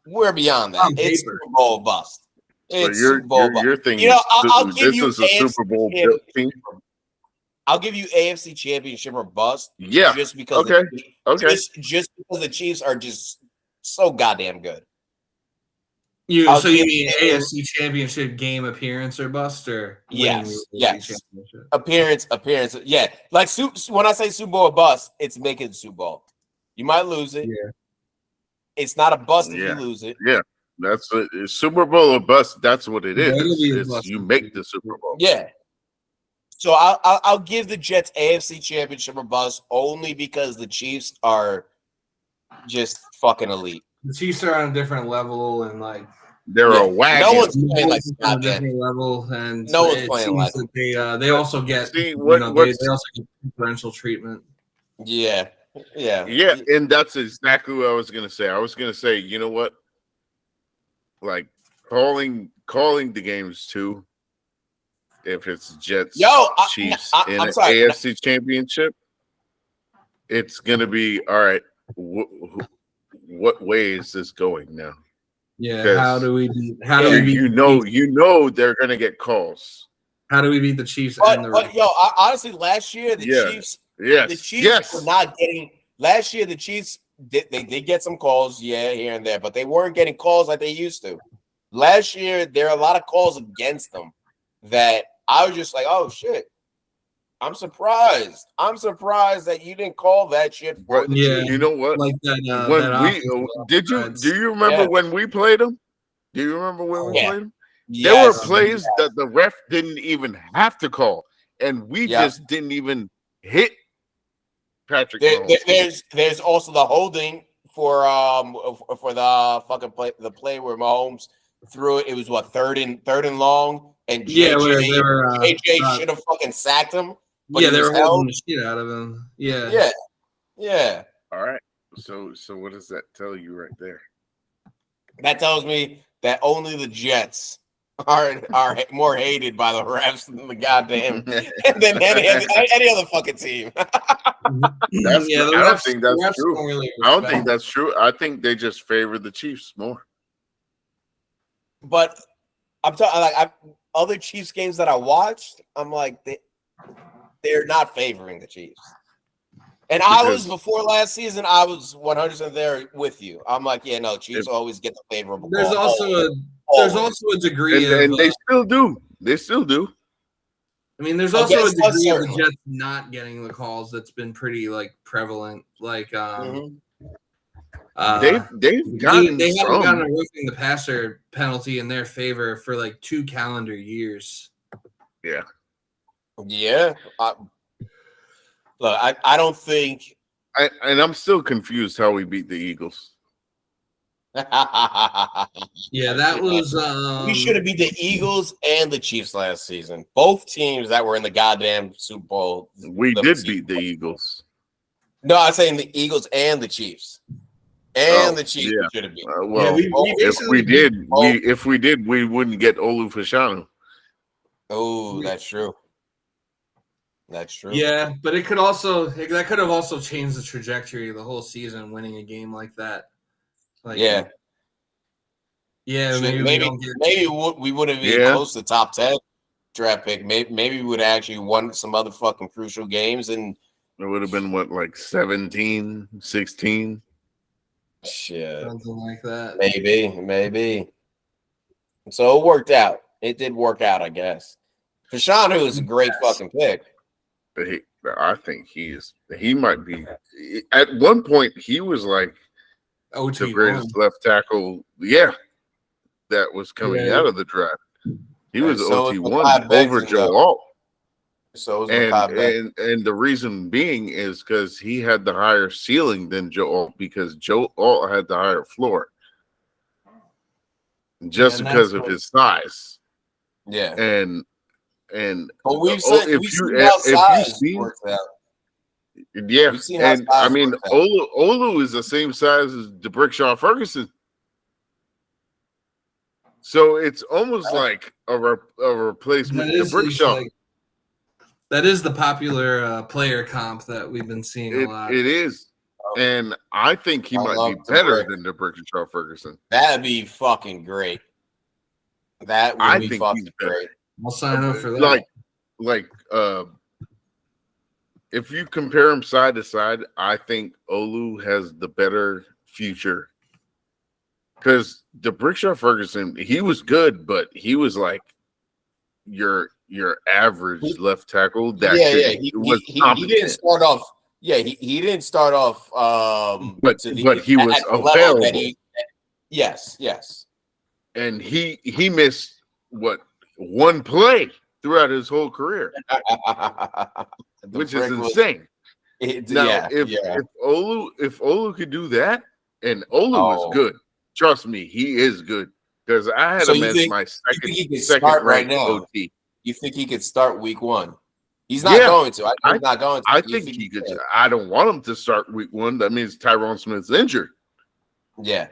It's Super Bowl bust. It's so Super Bowl bust. Your thing I'll give you this is a Super Bowl built team. I'll give you AFC Championship or bust. Yeah. Just because. Just because the Chiefs are just so goddamn good. You mean AFC Championship game appearance or bust, or yes, appearance, yeah. Like when I say Super Bowl or bust, it's making the Super Bowl. You might lose it. Yeah, it's not a bust if you lose it. Yeah, that's a Super Bowl or bust. That's what it is. You make the Super Bowl. Yeah. So I'll give the Jets AFC Championship or bust only because the Chiefs are just fucking elite. The Chiefs are on a different level, and they're a wagon. No one's playing like on a different level, and no one's playing like that they also get they also get differential treatment. Yeah, and that's exactly what I was gonna say. I was gonna say, you know what? Like calling the games too. If it's Jets, Chiefs in an AFC Championship, it's gonna be all right. What way is this going now? Yeah, how do we beat? You know they're gonna get calls. How do we beat the Chiefs? But honestly, last year the Chiefs were not getting. Last year the Chiefs they did get some calls, here and there, but they weren't getting calls like they used to. Last year there are a lot of calls against them that I was just like, oh shit. I'm surprised that you didn't call that shit for the Chiefs. You know what? Like that, do you remember when we played them? Do you remember when we played them? Yes. There were plays that the ref didn't even have to call, and we just didn't even hit Patrick. There's also the holding for the fucking play where Mahomes threw it. It was third and long, and JJ should have fucking sacked him. But they were holding the shit out of him. Yeah. All right. So what does that tell you right there? That tells me that only the Jets are more hated by the refs than the goddamn than any other fucking team. I don't think that's true. I don't think that's true. I think they just favor the Chiefs more. But I'm talking other Chiefs games that I watched. I'm like they're not favoring the Chiefs. And before last season, I was 100% there with you. I'm like, Chiefs always get the favorable. There's also a degree and they still do. They still do. I mean, there's also a degree of the Jets not getting the calls that's been pretty prevalent. They've gotten they haven't gotten a roughing the passer penalty in their favor for 2 calendar years. Yeah. Yeah. Look, I don't think. And I'm still confused how we beat the Eagles. Yeah, that was. We should have beat the Eagles and the Chiefs last season. Both teams that were in the goddamn Super Bowl. We did beat the Eagles. No, I'm saying the Eagles and the Chiefs. And the Chiefs should have beat. If we did, we wouldn't get Olu Fashanu. Oh, that's true. That's true. Yeah, but that could have also changed the trajectory of the whole season, winning a game like that. Maybe we would have been close to top 10 draft pick. Maybe we would have actually won some other fucking crucial games, and it would have been 17, 16. Shit, something like that. Maybe. So it worked out. It did work out, I guess. Fashanu is a great fucking pick. I think he might be. At one point, he was the greatest left tackle. Yeah, that was coming out of the draft. He was OT1 over Joe Alt. So is And Macabre. and the reason being is because he had the higher ceiling than Joe Alt, because Joe Alt had the higher floor, just and because that's of what, his size. Yeah. And But we've seen how if you size see, works out. yeah, We've seen how and I size mean works out. Olu is the same size as DeBrickshaw Ferguson, so it's almost like a replacement it's DeBrickshaw. like that is the popular player comp that we've been seeing a lot. It is, and I think he I might love be better DeBrick. than DeBrickshaw Ferguson. That'd be fucking great. That would I be think fucking he's better. great. I'll sign up for that. Like if you compare them side to side, I think Olu has the better future. Because DeBrickshaw Ferguson, he was good, but he was like your average left tackle that was he didn't start off. Yeah, he didn't start off. But he was available. Yes. And he missed one play throughout his whole career, which is insane. If Olu could do that, and Olu is good, trust me, he is good. Because I had him as my second ranked OT. You think he could start week 1? He's not going to. He's not going to. I think he could. I don't want him to start week 1. That means Tyrone Smith's injured. Yeah.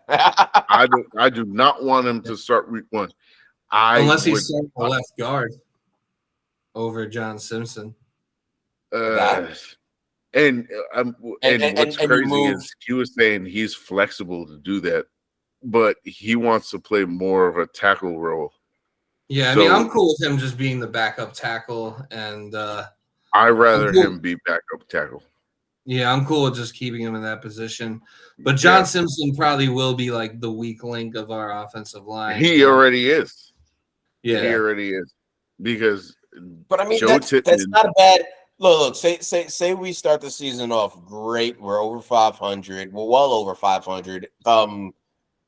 I do not want him to start week 1. Unless he's starting the left guard over John Simpson. And what's crazy is he was saying he's flexible to do that, but he wants to play more of a tackle role. Yeah, I mean, I'm cool with him just being the backup tackle, and I'd rather him be backup tackle. Yeah, I'm cool with just keeping him in that position. But John Simpson probably will be like the weak link of our offensive line. He already is. Yeah, he already is. Because, but I mean, that's not a bad look. Say we start the season off great. We're over 500. We're well over 500. Halfway.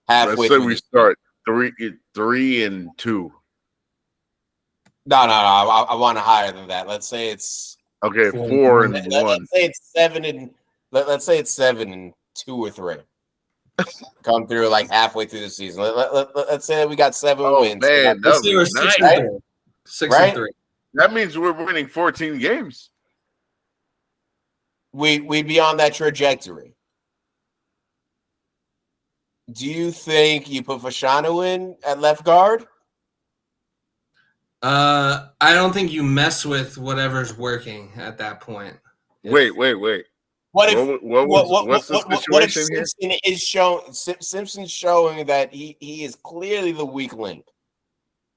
Let's say we start 3-2. No. I want to higher than that. Let's say it's 4-1. Let's say it's 7 and let's say it's 7-2 or 3. Come through like halfway through the season. Let's say that we got 7 wins. Man, let's say we're 6-3. 6-3. That means we're winning 14 games. We'd be on that trajectory. Do you think you put Fashanu in at left guard? I don't think you mess with whatever's working at that point. Wait. What's the situation here? Simpson's showing that he is clearly the weak link.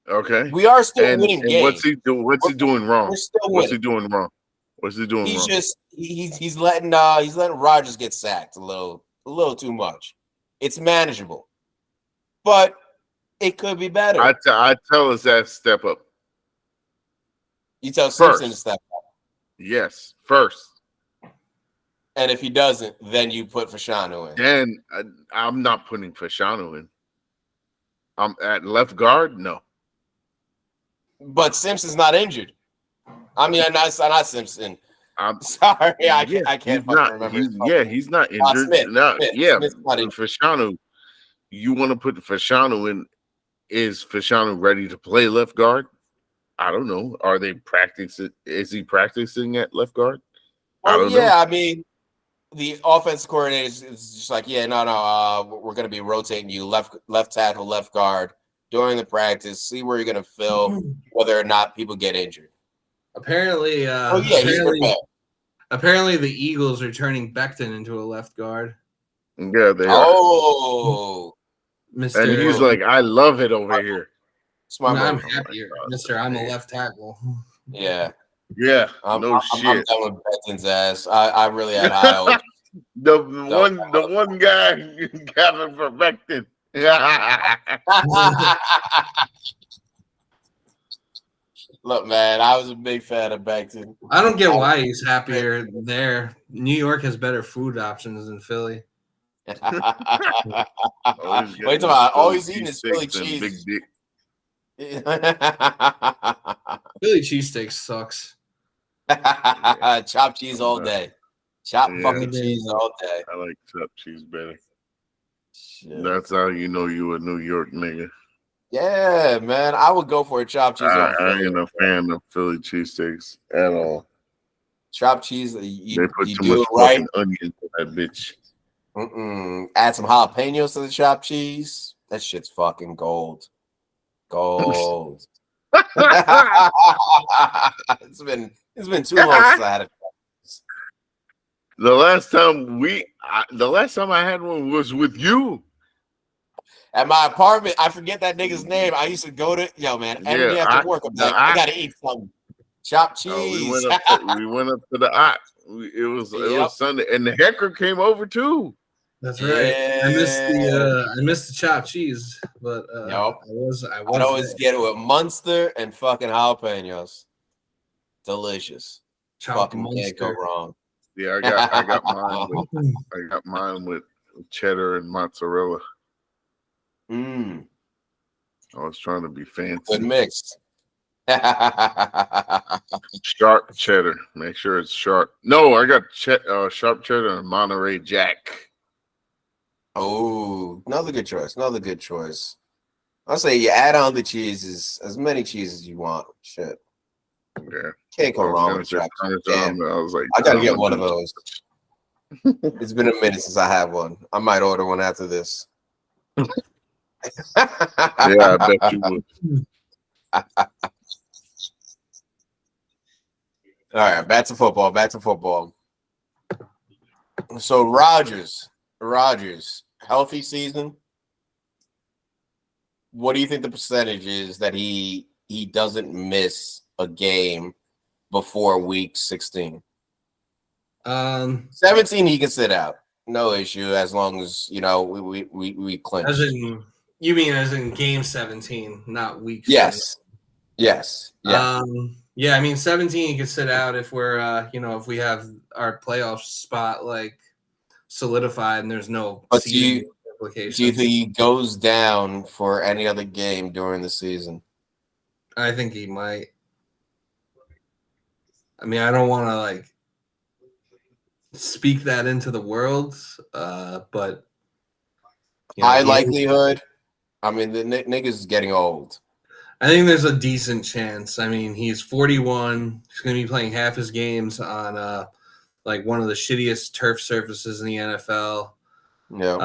Okay. We are still winning games. What's he doing wrong? We're still winning. What's he doing wrong? He's letting Rodgers get sacked a little too much. It's manageable, but it could be better. I tell us that step up. You tell Simpson to step up. Yes, first. And if he doesn't, then you put Fashanu in. Then I'm not putting Fashanu in. I'm at left guard. No. But Simpson's not injured. I mean, not Simpson. I'm sorry, I can't remember. He's not injured. Smith's not injured. Fashanu. You want to put Fashanu in? Is Fashanu ready to play left guard? I don't know. Are they practicing? Is he practicing at left guard? Well, I mean, the offensive coordinator is just like, no, we're going to be rotating you left tackle, left guard during the practice. See where you're going to fill, whether or not people get injured. Apparently, apparently the Eagles are turning Becton into a left guard. Yeah, they are. Oh, Mr. And he's like, I love it over here. Smart. I'm happier, Mr. I'm a left tackle. Yeah. Yeah. I'm shit. I'm done with Becton's ass. I really had high hopes. the one guy got him for Becton. Look, man, I was a big fan of Becton. I don't get why he's happier there. New York has better food options than Philly. Wait, all he's eating is Philly cheese. Big dick. Philly cheesesteak sucks. Chopped cheese all day. Chopped fucking cheese all day. I like chopped cheese better. Shit. That's how you know you a New York nigga. Yeah, man. I would go for a chopped cheese over I Philly. ain't a fan of Philly cheesesteaks at all. Chopped cheese, They you put too do much it right. fucking onion to that bitch. Add some jalapenos to the chopped cheese. That shit's fucking gold. Gold. It's been too long since I had it. The last time I had one was with you. At my apartment, I forget that nigga's name. I used to go to every day after work. I'm like, I gotta eat some chopped cheese. We went up to the Ot. It was Sunday, and the Hecker came over too. That's right. Yeah. I missed the chopped cheese, but I I'd always get it with Munster and fucking jalapenos. Delicious. Chopped Fucking can't go wrong. Yeah, I got mine with cheddar and mozzarella. I was trying to be fancy. Good mix. Sharp cheddar. Make sure it's sharp. No, I got sharp cheddar and Monterey Jack. Oh, another good choice. I'll say you add on the cheeses, as many cheeses as you want. Shit. Yeah. Can't go wrong with chopped cheese. Damn. I was like, I gotta get one of those. It's been a minute since I had one. I might order one after this. Yeah, I bet you would. All right, back to football. So Rodgers, healthy season. What do you think the percentage is that he doesn't miss a game before week 16? 17 he can sit out. No issue as long as we clinch. As in game 17, not week 17. Yes. Yeah. Yeah, I mean 17 he could sit out if we're if we have our playoff spot like solidified and there's no implications. Do you think he goes down for any other game during the season? I think he might. I mean, I don't want to speak that into the world, but high likelihood. I mean, the nigga's getting old. I think there's a decent chance. I mean, he's 41. He's going to be playing half his games on one of the shittiest turf surfaces in the NFL. Yeah.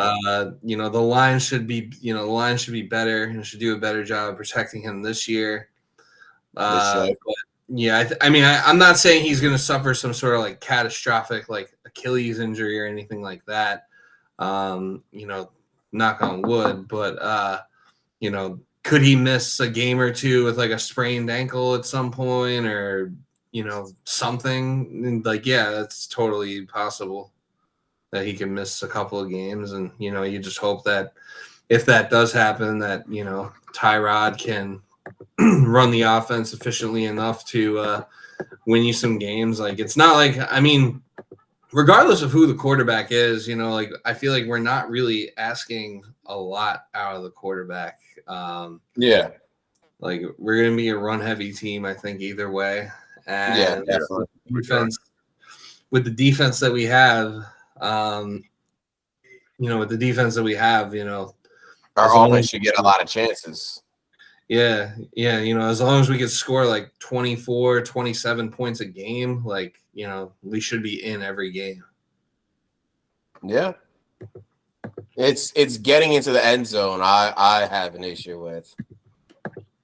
The line should be better and should do a better job of protecting him this year. But yeah, I'm not saying he's going to suffer some sort of catastrophic Achilles injury or anything like that. Knock on wood, but could he miss a game or two with a sprained ankle at some point or something? Yeah, that's totally possible that he can miss a couple of games, and you just hope that if that does happen, that Tyrod can run the offense efficiently enough to win you some games. It's not regardless of who the quarterback is, I feel like we're not really asking a lot out of the quarterback. Yeah. We're going to be a run-heavy team, I think, either way. And yeah, definitely. With the defense that we have, our offense should get a lot of chances. Yeah, as long as we could score 24, 27 points a game, we should be in every game. Yeah. It's getting into the end zone I have an issue with.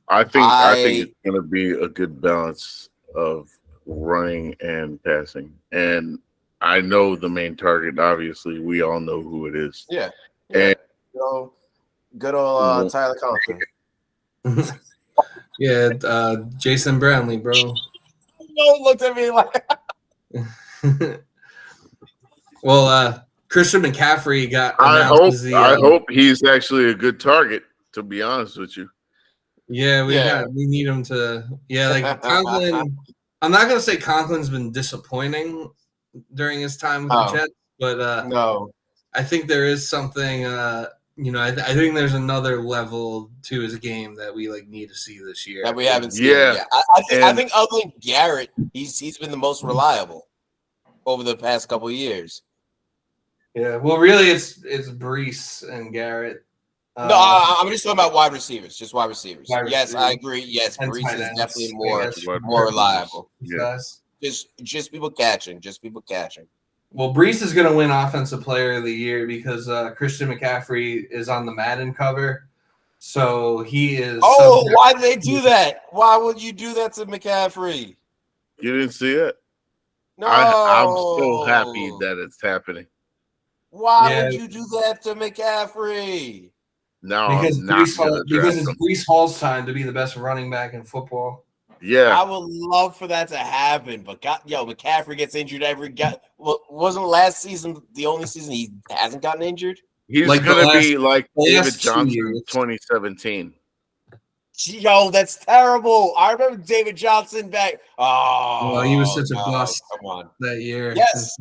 I think it's going to be a good balance of running and passing. And I know the main target, obviously, we all know who it is. Yeah. And good old Tyler Conklin. Yeah, Jason Brownlee, bro. No, looked at me like. Well, Christian McCaffrey got. I hope he's actually a good target. To be honest with you. Yeah, we need him to. Yeah, Conklin. I'm not gonna say Conklin's been disappointing during his time with the Jets, but no, I think there is something I think there's another level to his game that we need to see this year. That we haven't seen. Yeah. I think other than Garrett, he's been the most reliable over the past couple of years. Yeah, well, really, it's Brees and Garrett. No, I'm just talking about wide receivers. Just wide receivers. Yes, I agree. Yes, And Brees tight is ends, definitely I more reliable. Yeah. Just people catching. Well, Brees is going to win Offensive Player of the Year because Christian McCaffrey is on the Madden cover. So he is. Oh, why did they do that? Why would you do that to McCaffrey? You didn't see it? No. I'm so happy that it's happening. Why would you do that to McCaffrey? No, because it's him. Brees Hall's time to be the best running back in football. Yeah, I would love for that to happen, but McCaffrey gets injured wasn't last season the only season he hasn't gotten injured? he's gonna be like David Johnson 2017. Yo, that's terrible. I remember David Johnson back. Oh, well, he was such a bust come on. that year. Yes.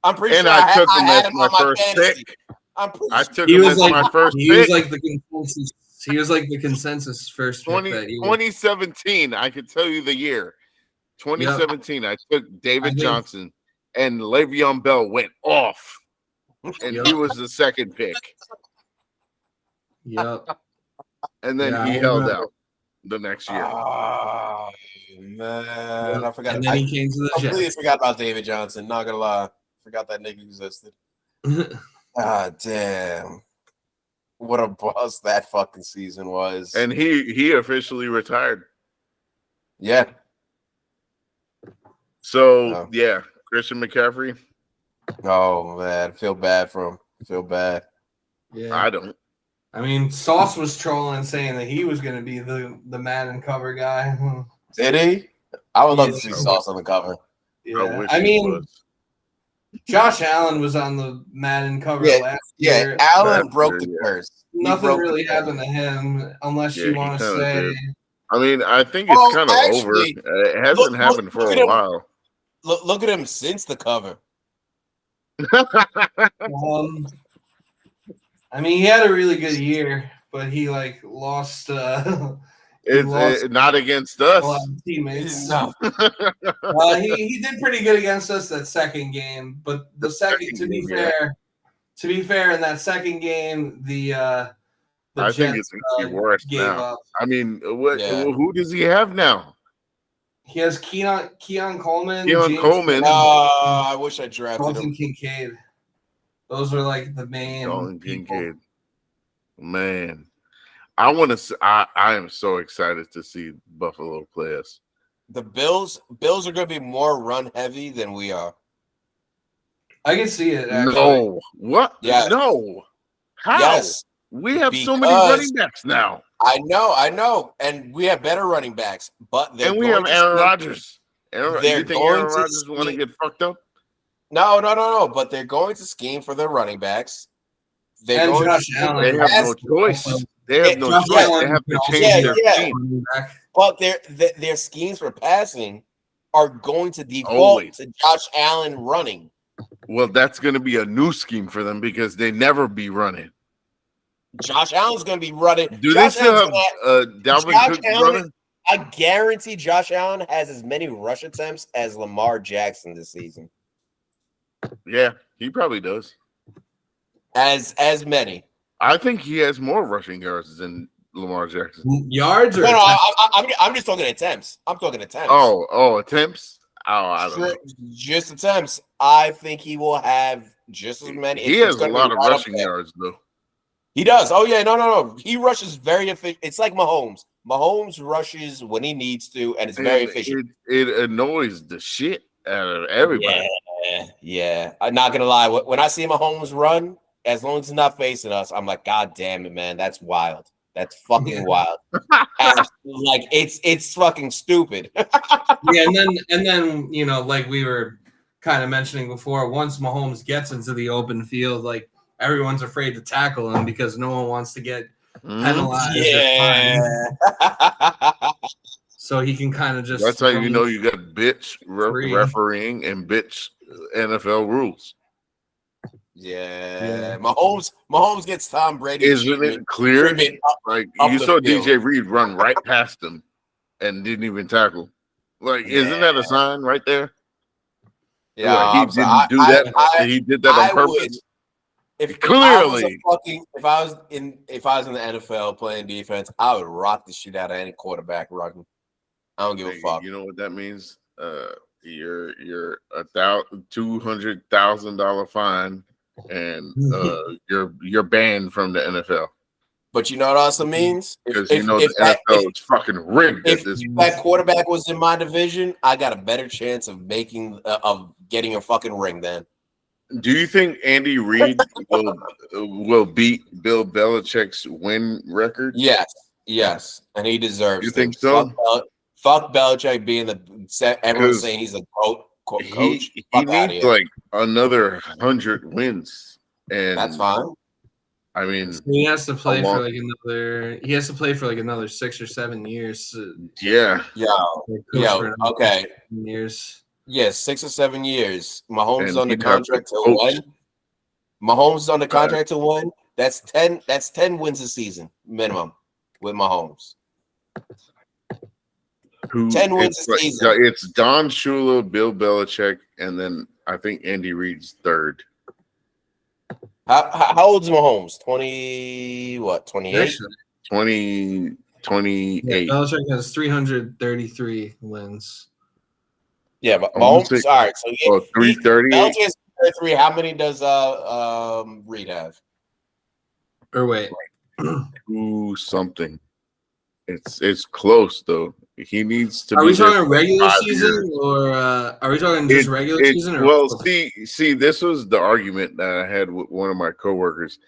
I'm pretty sure I took him as my first pick. I took him as my first pick. He was like the consensus. He was like the consensus first pick that year. 2017, I can tell you the year. 2017, I took David Johnson, and Le'Veon Bell went off, and he was the second pick. Yep. And then he held out the next year. Oh, man. I forgot. And then he came to the Jets. I completely forgot about David Johnson. Not going to lie. Forgot that nigga existed. Damn. What a bust that fucking season was. And he officially retired. Yeah. So, Christian McCaffrey. Oh, man. Feel bad for him. Feel bad. Yeah. I don't. I mean, Sauce was trolling saying that he was going to be the Madden cover guy. Did he? I would love to see Sauce on the cover. Yeah. I mean, Josh Allen was on the Madden cover last year. Yeah, Allen broke the curse. Nothing really happened to him unless you want to say. Did. I mean, I think it's kind of over. It hasn't happened for a while. Look at him since the cover. I mean, he had a really good year, but he lost. It's not against us. A lot of teammates. No. He did pretty good against us that second game, but the second to be fair, in that second game, the I Jets, think it's gonna be worse now. Up. I mean, who does he have now? He has Keon Coleman. Coleman. I wish I drafted Dalton him. Kincaid. Those are the main. Dalton Kincaid. Man, I want to. I am so excited to see Buffalo play us. The Bills are going to be more run heavy than we are. I can see it. Actually. No, what? Yeah. No. How? Yes. We have so many running backs now. I know, and we have better running backs, but we have Aaron Rodgers. You think Aaron Rodgers want to get fucked up? No. But they're going to scheme for their running backs. They have no choice. They have no choice. They have to change their scheme. But their schemes for passing are going to default to Josh Allen running. Well, that's going to be a new scheme for them because they never be running. Josh Allen's going to be running. Do they still have Dalvin Cook running? I guarantee Josh Allen has as many rush attempts as Lamar Jackson this season. Yeah, he probably does. As many. I think he has more rushing yards than Lamar Jackson. Yards or I'm just talking attempts. I'm talking attempts. Oh, attempts? Oh, I don't know. Just attempts. I think he will have just as many. He has a lot of rushing yards, though. He does. Oh, yeah. No. He rushes very efficient. It's like Mahomes. Mahomes rushes when he needs to, and it's very efficient. It annoys the shit out of everybody. Yeah. I'm not going to lie. When I see Mahomes run, as long as he's not facing us, I'm like, God damn it, man. That's wild. That's fucking wild. It's fucking stupid. and then like we were kind of mentioning before, once Mahomes gets into the open field, everyone's afraid to tackle him because no one wants to get penalized. Yeah. So he can kind of just. That's how you know you got bitch refereeing and bitch NFL rules. Yeah. Mahomes gets Tom Brady. Isn't it clear? Like you saw the field. DJ Reed run right past him and didn't even tackle. Like, isn't that a sign right there? Yeah, like, he didn't do that. He did that on purpose. If Clearly, if I was in the NFL playing defense, I would rock the shit out of any quarterback running. I don't give a fuck. You know what that means? You're $200,000 fine, and you're banned from the NFL. But you know what also means? Because the NFL is fucking rigged. If that quarterback was in my division, I got a better chance of getting a fucking ring then. Do you think Andy Reid will beat Bill Belichick's win record? Yes, and he deserves. You think so? Fuck Belichick being everyone's saying he's a coach. He needs like another 100 wins, and that's fine. I mean, he has to play for like another. He has to play for like another 6 or 7 years. Okay. Years. Yeah, 6 or 7 years. Mahomes is on the contract to win. Mahomes is on the contract to win. That's 10. That's 10 wins a season minimum with Mahomes. 10 wins a season. It's Don Shula, Bill Belichick, and then I think Andy Reid's third. How old is Mahomes? 28? 28. Yeah, Belichick has 333 wins. Yeah, but Mahomes. All right, so 330. Belichick has 33. How many does Reid have? Or wait, something. It's close though. He needs to. Are we talking regular season or are we talking just regular season? Or see, this was the argument that I had with one of my coworkers,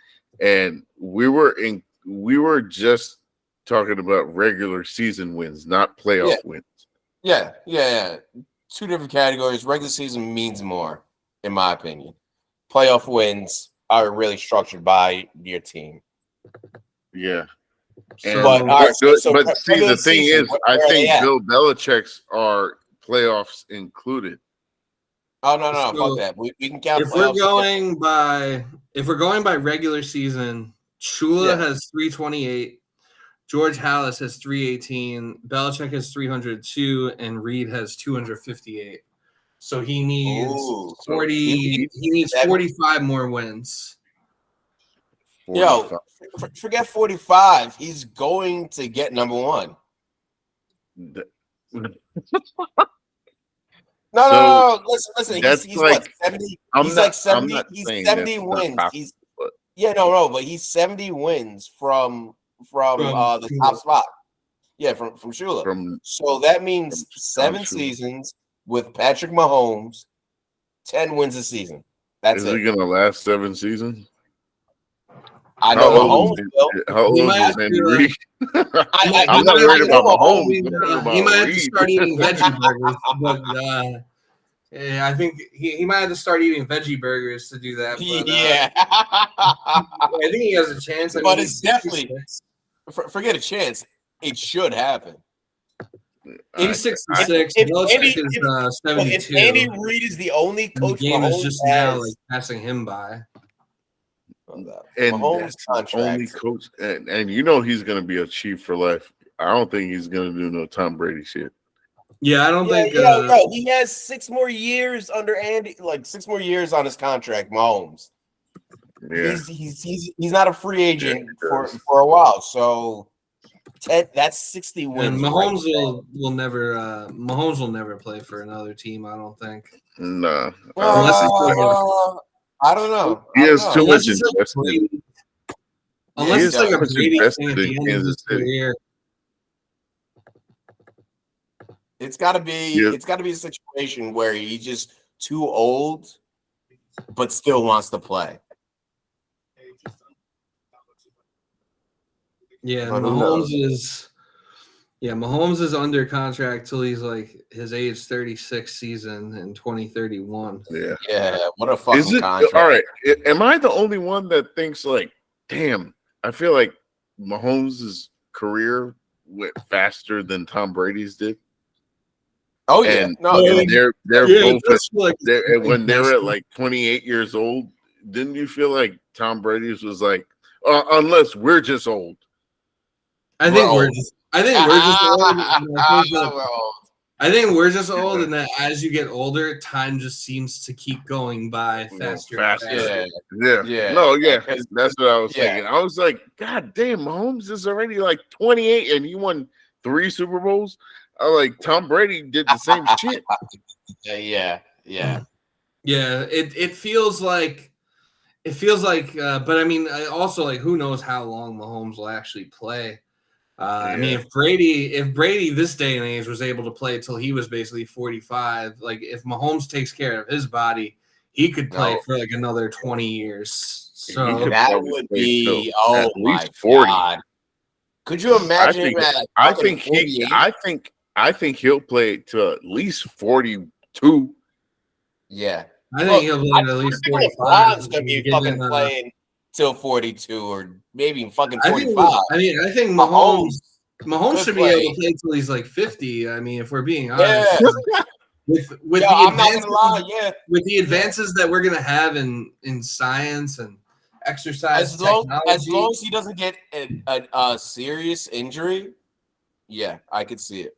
and we were just talking about regular season wins, not playoff wins. Yeah. 2 different categories. Regular season means more, in my opinion. Playoff wins are really structured by your team. Yeah. See, the thing is, I think Bill Belichick's are playoffs included. Oh no, fuck that. We can count. If we're going by regular season, Shula has 328, George Halas has 318, Belichick has 302, and Reid has 258. So he needs 40. He needs 45 more wins. 45. Yo, forget 45. He's going to get number 1. No. Listen. He's like 70. He's like 70. He's 70 wins. But he's 70 wins from the top spot. Yeah, from Shula. So that means 7 seasons with Patrick Mahomes, 10 wins a season. That's it. Is he gonna last 7 seasons? I know Mahomes will. How old is Andy Reid? I'm not worried about Mahomes. He might have to start eating veggie burgers. But, I think he might have to start eating veggie burgers to do that. But, I think he has a chance. But it's definitely forget a chance. It should happen. 86-6. If Andy Reid is the only coach, the game is just now like passing him by. And Mahomes' only coach, and you know he's going to be a Chief for life. I don't think he's going to do no Tom Brady shit. Yeah, I don't think. He has 6 more years under Andy, like 6 more years on his contract. Mahomes. Yeah, he's not a free agent for a while. So that's 60 wins. And Mahomes will never. Mahomes will never play for another team. I don't think. No. I don't know. He has too much investment. Unless it's like a Brady thing at the end of his career. It's got to be. Yeah. It's got to be a situation where he's just too old, but still wants to play. Yeah, Mahomes is under contract till he's like his age 36 season in 2031. Yeah. What a fucking contract! All right, am I the only one that thinks like, damn? I feel like Mahomes' career went faster than Tom Brady's did. Oh yeah, and they're both when they're at like 28 years old. didn't you feel like Tom Brady's was like, unless we're just old? I think we're just old. I think we're just old, and that as you get older, time just seems to keep going by faster. Yeah. No, yeah. That's what I was thinking. I was like, God damn, Mahomes is already like 28 and he won 3 Super Bowls. I was like, Tom Brady did the same shit. Yeah. It feels like, but I mean, also like, who knows how long Mahomes will actually play. I mean, if Brady this day and age was able to play till he was basically 45, like if Mahomes takes care of his body, he could play for like another 20 years. So that would be at least 40. God. Could you imagine I think he'll play to at least 42. Yeah. I think he'll play at least 45. He's gonna be fucking playing till 42 or maybe fucking 45. I think Mahomes should be able to play till he's like 50. I mean, if we're being honest. With the advances that we're gonna have in science and exercise technology, as long as he doesn't get a serious injury, I could see it.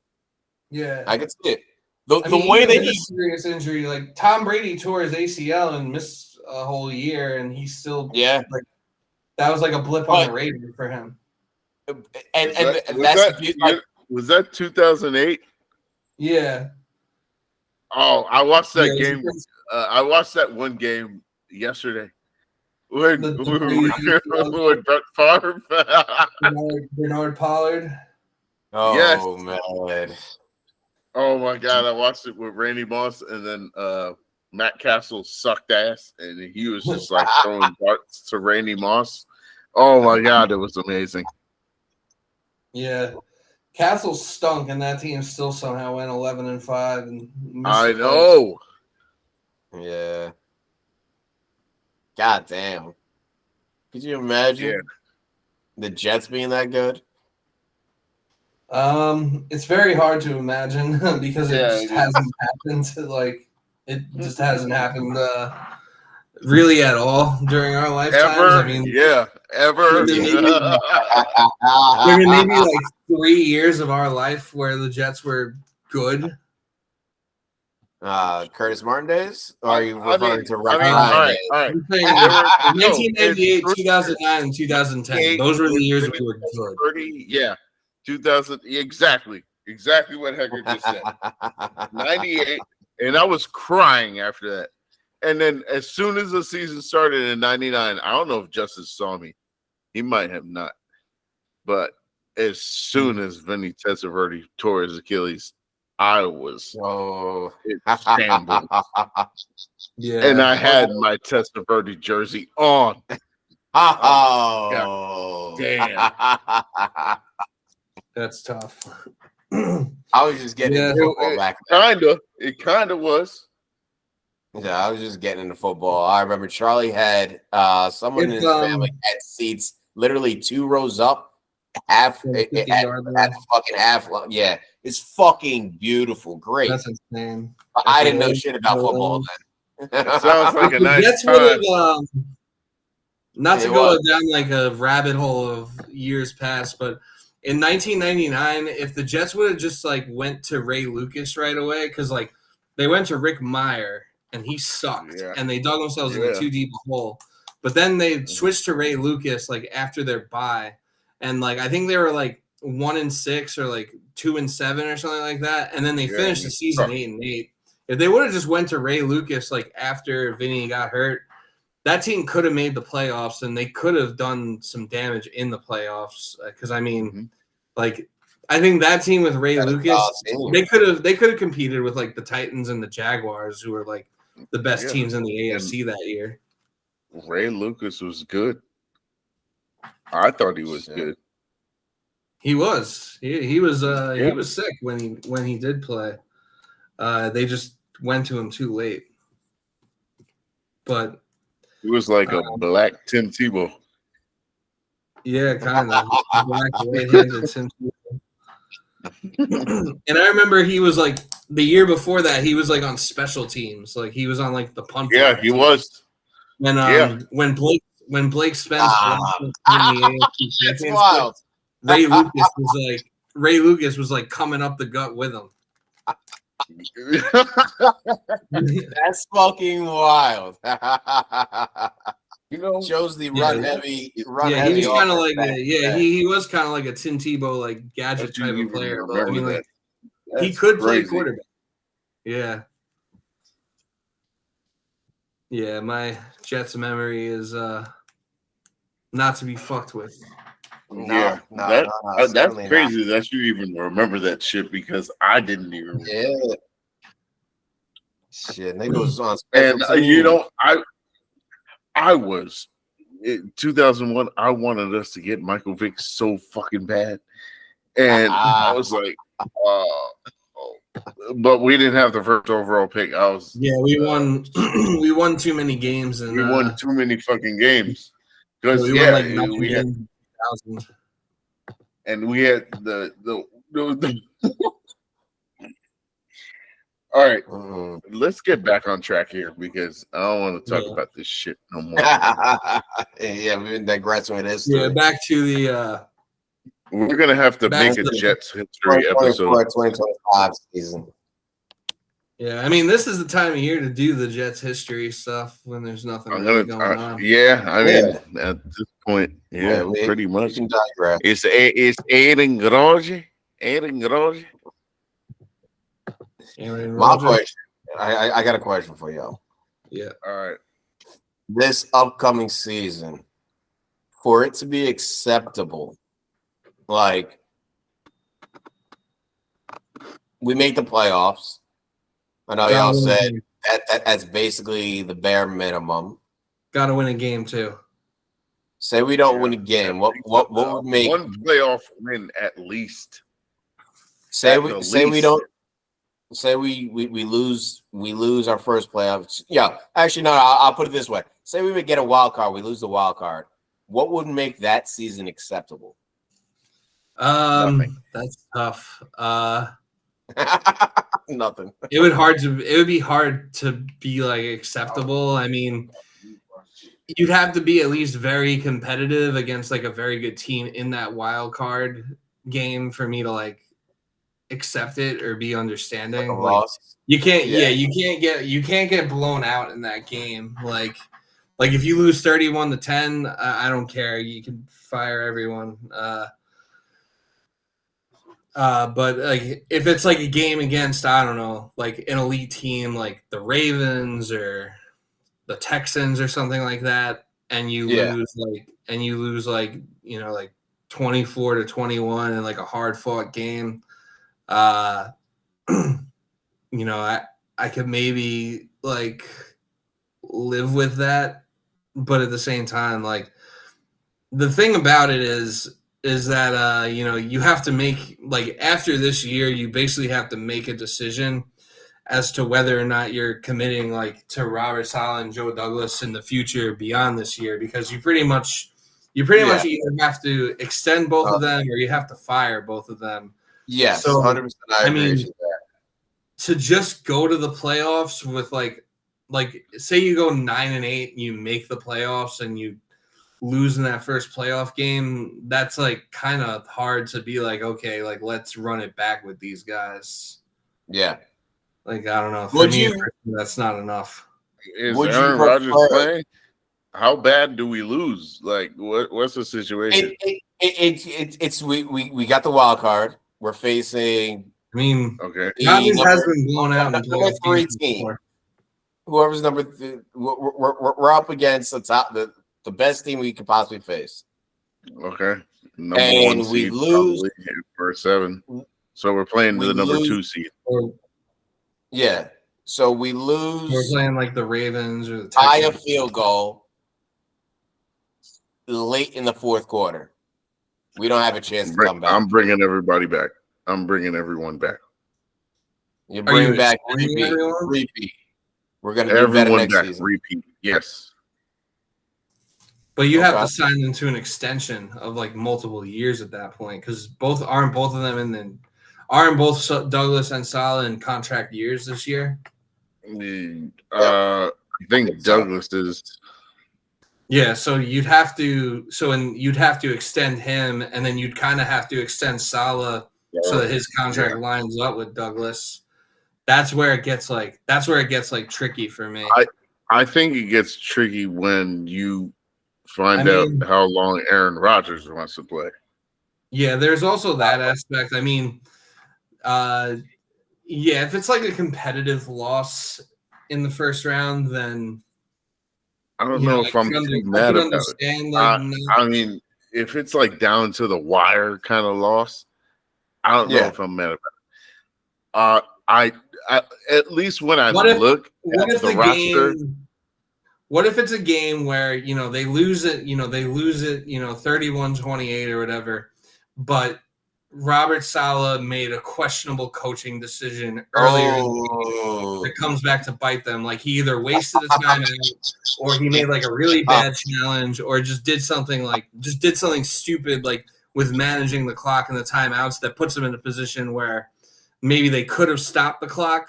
Yeah, I could see it. The way that he's serious injury, like Tom Brady tore his ACL and missed a whole year, and he's still like that was like a blip on the radar for him. Was that 2008? Yeah. Oh, I watched that game. I watched that one game yesterday. When Brett Favre, Bernard Pollard. Oh yes. Man. Oh my God! I watched it with Randy Moss, and then Matt Castle sucked ass, and he was just like throwing darts to Randy Moss. Oh my God, it was amazing. Yeah, Castle stunk, and that team still somehow went 11-5. And I know. Yeah. God damn. Could you imagine the Jets being that good? It's very hard to imagine because it just hasn't happened. It just hasn't happened really at all during our lifetimes. Ever? I mean, ever. There may be like 3 years of our life where the Jets were good. Curtis Martin days? Or are you referring to all right. 1998, 2009, and 2010. Those were the years we were good. 2000, exactly what Hector just said. 98, and I was crying after that. And then as soon as the season started in 99, I don't know if Justice saw me. He might have not. But as soon as Vinny Testaverde tore his Achilles, I was shambles. And I had my Testaverde jersey on. Oh, damn. That's tough. I was just getting into football back then. It kind of was. Yeah, I was just getting into football. I remember Charlie had someone in his family had seats literally 2 rows up, at the fucking half. Yeah, it's fucking beautiful. Great. That's insane. I didn't know shit about football then. It sounds like a nice time. Not to go down like a rabbit hole of years past, but in 1999, if the Jets would have just like went to Ray Lucas right away, because like they went to Rick Meyer and he sucked, and they dug themselves in a too deep hole. But then they switched to Ray Lucas like after their bye, and like I think they were like 1-6 or like 2-7 or something like that, and then they finished the season 8-8. If they would have just went to Ray Lucas like after Vinny got hurt, that team could have made the playoffs, and they could have done some damage in the playoffs. Because I mean, like I think that team with Ray Lucas, they could have competed with like the Titans and the Jaguars, who were like the best teams in the AFC that year. Ray Lucas was good. I thought he was good. He was. He was sick when he did play. They just went to him too late. But he was like a black Tim Tebow. Yeah, kind of. Black right-handed Tim Tebow. And I remember he was like the year before that, he was like on special teams. Like he was on like the punt. Yeah, he was. when Blake Spence won the AFC That's Championship, wild. Ray Lucas was like coming up the gut with him. That's fucking wild. Shows the run heavy. He was kind of like he was kind of like a Tim Tebow like gadget type of player. But I mean, like he could play quarterback. Yeah. Yeah, my Jets memory is not to be fucked with. That's crazy that you even remember that shit because I didn't even remember. Yeah. Shit, nigga was on and I was in 2001. I wanted us to get Michael Vick so fucking bad, and I was like, but we didn't have the first overall pick. We won. We won too many games, and we won too many fucking games because we won like 9 games. And we had the All right, let's get back on track here because I don't want to talk about this shit no more. We've been digressing with this. Yeah, back to the. We're gonna have to make a Jets history episode. 2025 season. Yeah, I mean, this is the time of year to do the Jets history stuff when there's nothing really going on. Yeah, I mean, at this point, pretty much. It's Aaron Rodgers. My question. I got a question for y'all. Yeah. All right. This upcoming season, for it to be acceptable, like we make the playoffs. I know y'all said that's basically the bare minimum. Got to win a game too. Say we don't win a game. What would make one playoff win at least? Say we lose our first playoffs. Yeah, actually, no. I'll put it this way: say we would get a wild card, we lose the wild card. What would make that season acceptable? Nothing. That's tough. Nothing. It would be hard to be like acceptable. I mean, you'd have to be at least very competitive against like a very good team in that wild card game for me to like accept it or be understanding. Like, you can't you can't get blown out in that game. Like if you lose 31-10, I don't care. You can fire everyone. But like if it's like a game against, I don't know, like an elite team like the Ravens or the Texans or something like that, and you lose like 24-21 in like a hard fought game, I could maybe like live with that, but at the same time, like the thing about it is that you have to make, like, after this year you basically have to make a decision as to whether or not you're committing like to Robert Saleh and Joe Douglas in the future beyond this year, because you pretty much either have to extend both of them or you have to fire both of them. Yes, so 100%. I mean, with that. To just go to the playoffs with like say you go 9-8 and you make the playoffs and you lose in that first playoff game, that's like kind of hard to be like, okay, like let's run it back with these guys. Yeah. Like, I don't know. For me, that's not enough. Is Aaron Rodgers playing? How bad do we lose? Like, what's the situation? It's we got the wild card. We're facing. I mean, okay. Rodgers has been blown out in number 3 team. Whoever's number 3, we're up against the best team we could possibly face. Okay. Number 1 seed, we lose for 7. So we're playing the number 2 seed. Yeah. So we lose. We're playing like the Ravens or the Texans. By a field goal late in the fourth quarter. We don't have a chance to come back. I'm bringing everybody back. I'm bringing everyone back. You're bringing back repeat. We're going to do better next season. Repeat. Yes. But you have to sign them to an extension of like multiple years at that point, because aren't both Douglas and Saleh in contract years this year? I think Douglas is. Yeah, so you'd have to extend him, and then you'd kind of have to extend Salah so that his contract lines up with Douglas. That's where it gets tricky for me. I think it gets tricky when you find out how long Aaron Rodgers wants to play. Yeah, there's also that aspect. I mean, if it's like a competitive loss in the first round, then I don't know if I'm too mad about it. I mean, if it's like down to the wire kind of loss, I don't know if I'm mad about it. I at least when I look at the roster. What if it's a game where, they lose it, 31-28 or whatever, but Robert Saleh made a questionable coaching decision earlier in the game that comes back to bite them. Like he either wasted a timeout or he made like a really bad challenge or just did something stupid like with managing the clock and the timeouts that puts them in a position where maybe they could have stopped the clock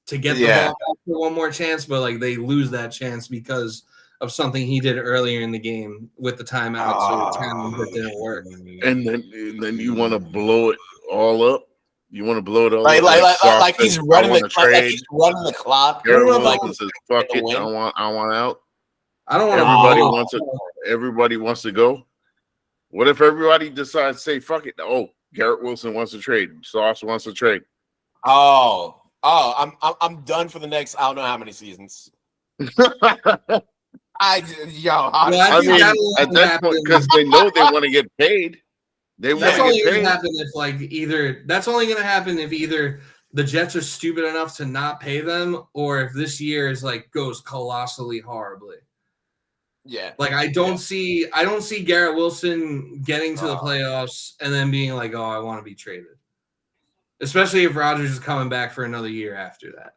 to get the ball back for one more chance, but like they lose that chance because of something he did earlier in the game with the timeouts or the challenge that didn't work. And then you want to blow it all up. You want to blow it all up. Like he's running the clock. Like he's running the clock. Wilson says, "Fuck it, I want out." I don't want. Everybody wants to go. What if everybody decides to say, "Fuck it"? Oh, Garrett Wilson wants to trade. Sauce wants to trade. I'm done for the next I don't know how many seasons. I mean, at that point, because they know they want to get paid. That's only going to happen if either the Jets are stupid enough to not pay them, or if this year is like goes colossally horribly. Yeah. Like I don't see Garrett Wilson getting to the playoffs and then being like, "Oh, I want to be traded." Especially if Rodgers is coming back for another year after that.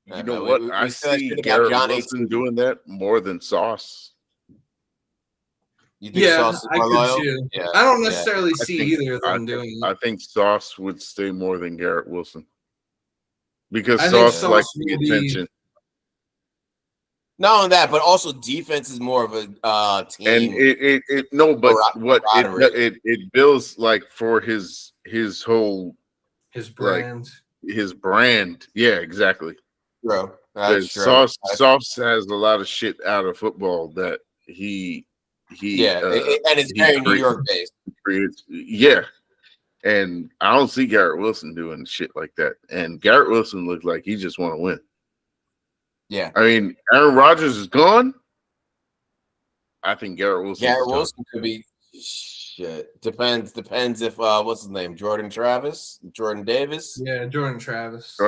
You know what? I see Garrett Wilson doing that more than Sauce. You think Sauce is more loyal? Too. Yeah. I don't necessarily see either of them doing it. I think Sauce would stay more than Garrett Wilson because Sauce likes the attention. Not only that, but also defense is more of a team. And it builds like for his whole brand. Like, his brand. Yeah, exactly. Bro. Sauce has a lot of shit out of football that he and it's very New York based. Yeah. And I don't see Garrett Wilson doing shit like that. And Garrett Wilson looks like he just want to win. Yeah. I mean, Aaron Rodgers is gone. I think Garrett Wilson could be shit. Depends if what's his name? Jordan Davis? Yeah, Jordan Travis.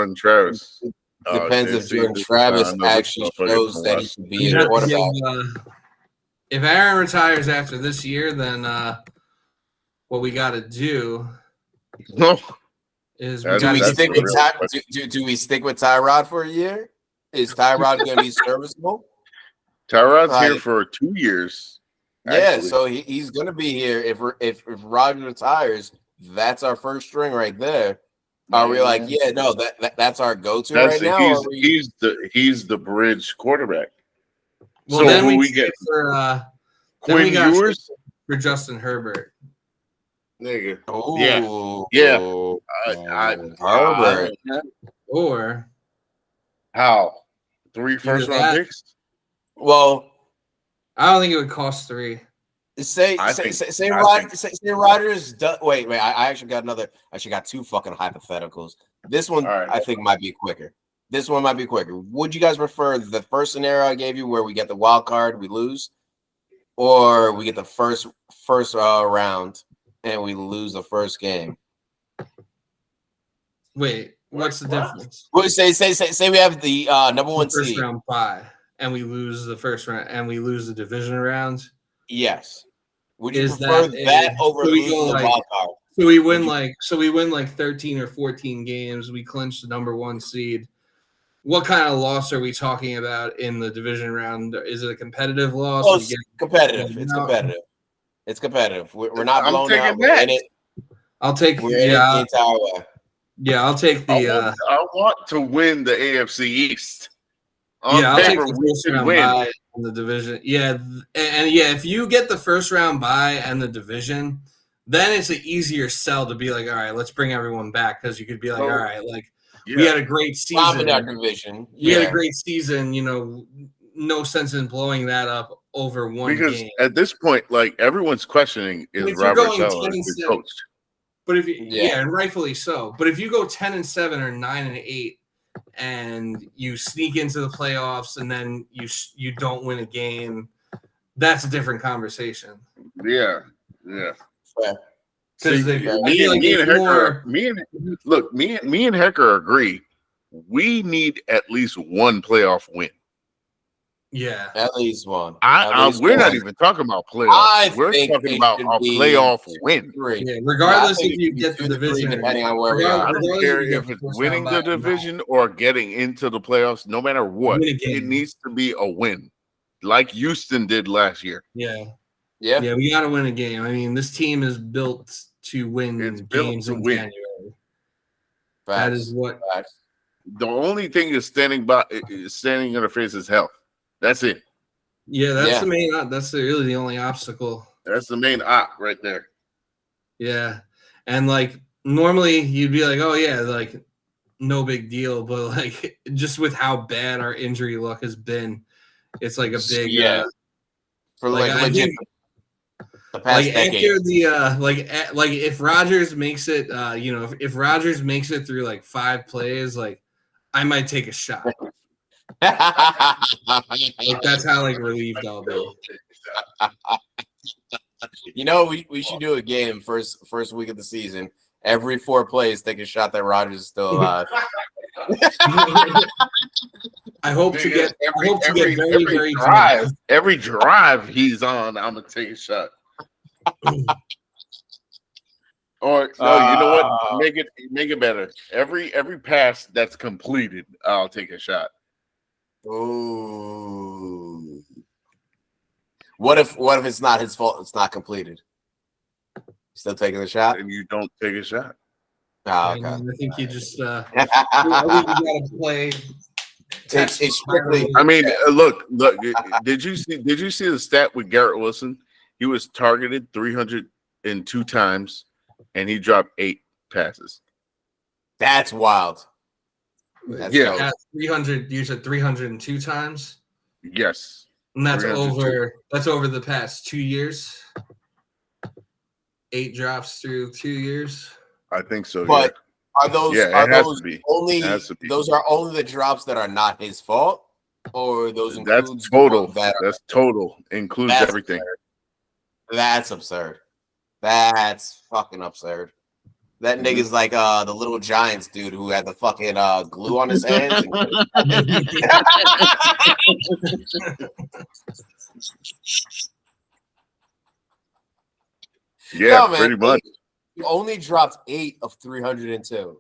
Depends if Jordan Travis actually shows that he can be a quarterback. If Aaron retires after this year, then what we got to do is do we stick with Tyrod for a year? Is Tyrod going to be serviceable? Tyrod's here for 2 years. Yeah, so he's going to be here. If Rodgers retires, that's our first string right there. Are we like, that's our go-to right now? He's the bridge quarterback. Well, so then we get for Quinn Ewers for Justin Herbert. Nigga. Oh, yeah. Herbert. Or how 3 first-round picks? Well, I don't think it would cost 3. Say Rodgers. Wait. I actually got 2 fucking hypotheticals. This one I think might be quicker. Would you guys prefer the first scenario I gave you, where we get the wild card, we lose, or we get the first round and we lose the first game? Wait, what's the difference? Well, say we have the number 1 first seed. Round bye, and we lose the first round, and we lose the division round. Yes. Would you prefer that over losing the wild card? So we win like 13 or 14 games. We clinch the number 1 seed. What kind of loss are we talking about in the division round? Is it a competitive loss? Oh, it's competitive. It's competitive. We're not blown out. We're in it. I'll take the entire way. Yeah, I'll take the. I want to win the AFC East. I'll take the first round bye. in the division. Yeah, and if you get the first round bye and the division, then it's an easier sell to be like, all right, let's bring everyone back because you could be like, all right, like we had a great season. Division. We had a great season. No sense in blowing that up over one game. At this point, like everyone's questioning is Robert Saleh the coach. But if and rightfully so. But if you go 10-7 or 9-8. And you sneak into the playoffs, and then you don't win a game, that's a different conversation. Yeah. Because me and Hecker agree. We need at least one playoff win. Yeah, at least one. We're not even talking about playoffs. We're talking about a playoff win. Yeah, regardless if you get the division, depending on where we are. I don't care if it's winning the division or getting into the playoffs. No matter what, it needs to be a win, like Houston did last year. Yeah. We got to win a game. I mean, this team is built to win games in January. That is what. The only thing is standing in the face is health. That's it. Yeah, that's the main. That's really the only obstacle. That's the main op right there. Yeah, and like normally you'd be like, oh yeah, like no big deal, but like just with how bad our injury luck has been, it's like a big for legit. The past decade. After the if Rodgers makes it, if Rodgers makes it through like 5 plays, like I might take a shot. Like, that's how relieved I'll be. We should do a game first week of the season. Every 4 plays, take a shot that Rodgers is still alive. I hope to get very, very drive. Every drive he's on, I'm gonna take a shot. Or no, you know what? Make it better. Every pass that's completed, I'll take a shot. Ooh. What if it's not his fault? It's not completed. Still taking the shot, and you don't take a shot. Oh, okay. I think you just. I think you gotta play. It's strictly. I mean, look. Did you see the stat with Garrett Wilson? He was targeted 302 times, and he dropped 8 passes. That's wild. That's 300. You said 302 times. Yes, and that's over the past 2 years. 8 drops through 2 years. I think so. But are those only those are only the drops that are not his fault, or those that's total? That's total. Includes everything. Absurd. That's absurd. That's fucking absurd. That nigga's like the Little Giants dude who had the fucking glue on his hands. Yeah, man, pretty much. You only dropped 8 of 302.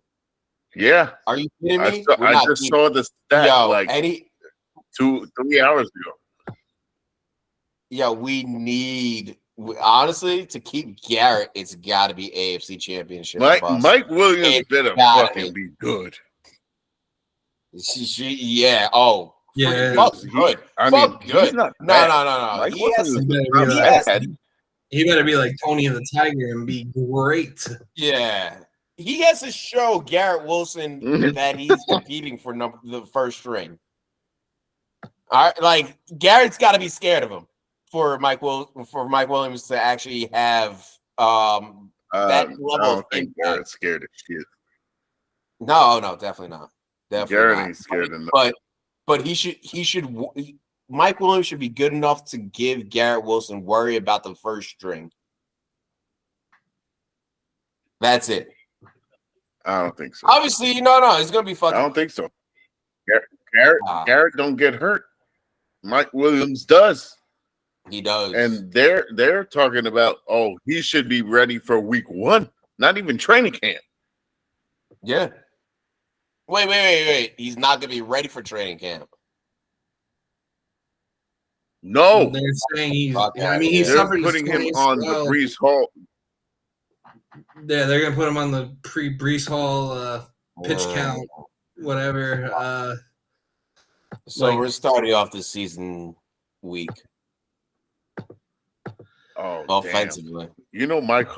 Yeah. Are you kidding me? I just saw the stat 2-3 hours ago. Yeah, we need honestly to keep Garrett. It's got to be AFC Championship. Mike Williams better fucking be good. Yeah. Oh. Yeah. Fuck good. Fuck good. No. Mike He better be like Tony the Tiger and be great. Yeah. He has to show Garrett Wilson that he's competing for the first string. All right, like Garrett's got to be scared of him for Mike Williams to actually have that level. I don't think Garrett's scared of shit. No, definitely not. Garrett ain't scared enough. But Mike Williams should be good enough to give Garrett Wilson worry about the first string. That's it. I don't think so. Obviously, no, it's gonna be fucking. I don't think so. Garrett don't get hurt. Mike Williams does. He does. And they're talking about, he should be ready for week 1, not even training camp. Yeah. Wait. He's not gonna be ready for training camp. No. They're saying he's they're putting him on the Brees Hall. Yeah, they're gonna put him on the pre-Brees Hall pitch count, whatever. So we're starting off this season week. Oh, offensively. Damn. You know, Mike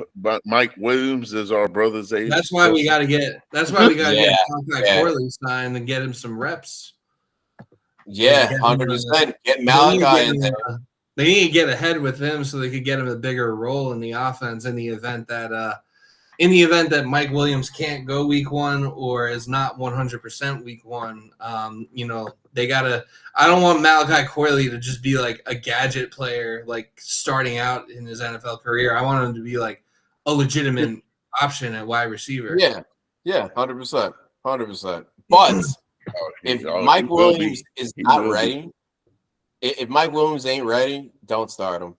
Williams is our brother's age. That's why we got to get. That's why we got to get Malachi Corley signed and get him some reps. Yeah, 100%. Get Malachi in there. They need to get ahead with him so they could get him a bigger role in the offense in the event that Mike Williams can't go week 1 or is not 100% week 1. They gotta. I don't want Malachi Corley to just be like a gadget player, like starting out in his NFL career. I want him to be like a legitimate option at wide receiver. Yeah, 100%, 100%. But if Mike Williams is not ready, if Mike Williams ain't ready, don't start him.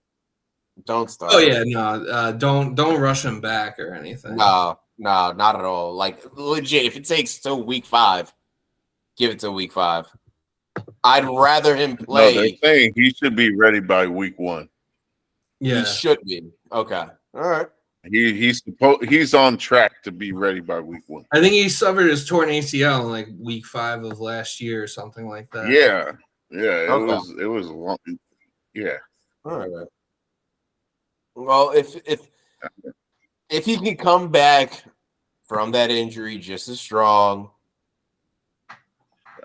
Don't start. Oh yeah, no, don't rush him back or anything. No, not at all. Like legit, if it takes till week 5, give it to week 5. I'd rather him play. No, they're saying he should be ready by week 1. Yeah, he should be. Okay, all right. He's on track to be ready by week 1. I think he suffered his torn ACL in like week 5 of last year or something like that. Yeah. It was long. Yeah. All right. Well, if he can come back from that injury just as strong,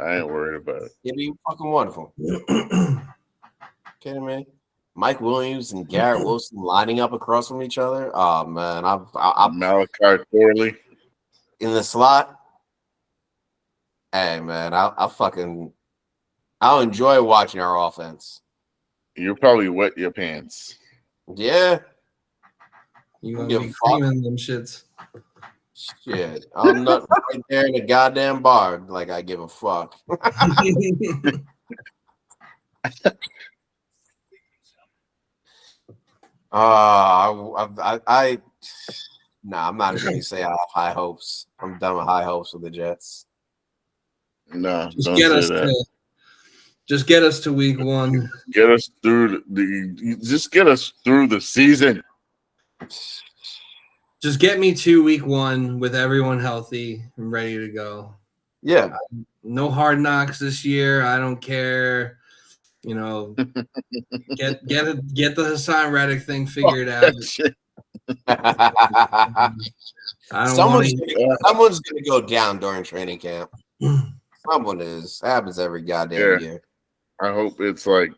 I ain't worried about it. it'd be fucking wonderful. Kidding me? Mike Williams and Garrett Wilson lining up across from each other. Oh man, I'm Malachi Corley in the slot. Hey man, I'll enjoy watching our offense. You'll probably wet your pants. Yeah. You gonna be creaming them shits. Shit. I'm not right there in the goddamn bar like I give a fuck. I'm not even gonna say I have high hopes. I'm done with high hopes with the Jets. No, just get us to week 1. Get us through get us through the season. Just get me to week 1 with everyone healthy and ready to go. Yeah. No hard knocks this year. I don't care. Get the Hassan Reddick thing figured out. Someone's gonna go down during training camp. Someone is. Happens every goddamn year. I hope it's like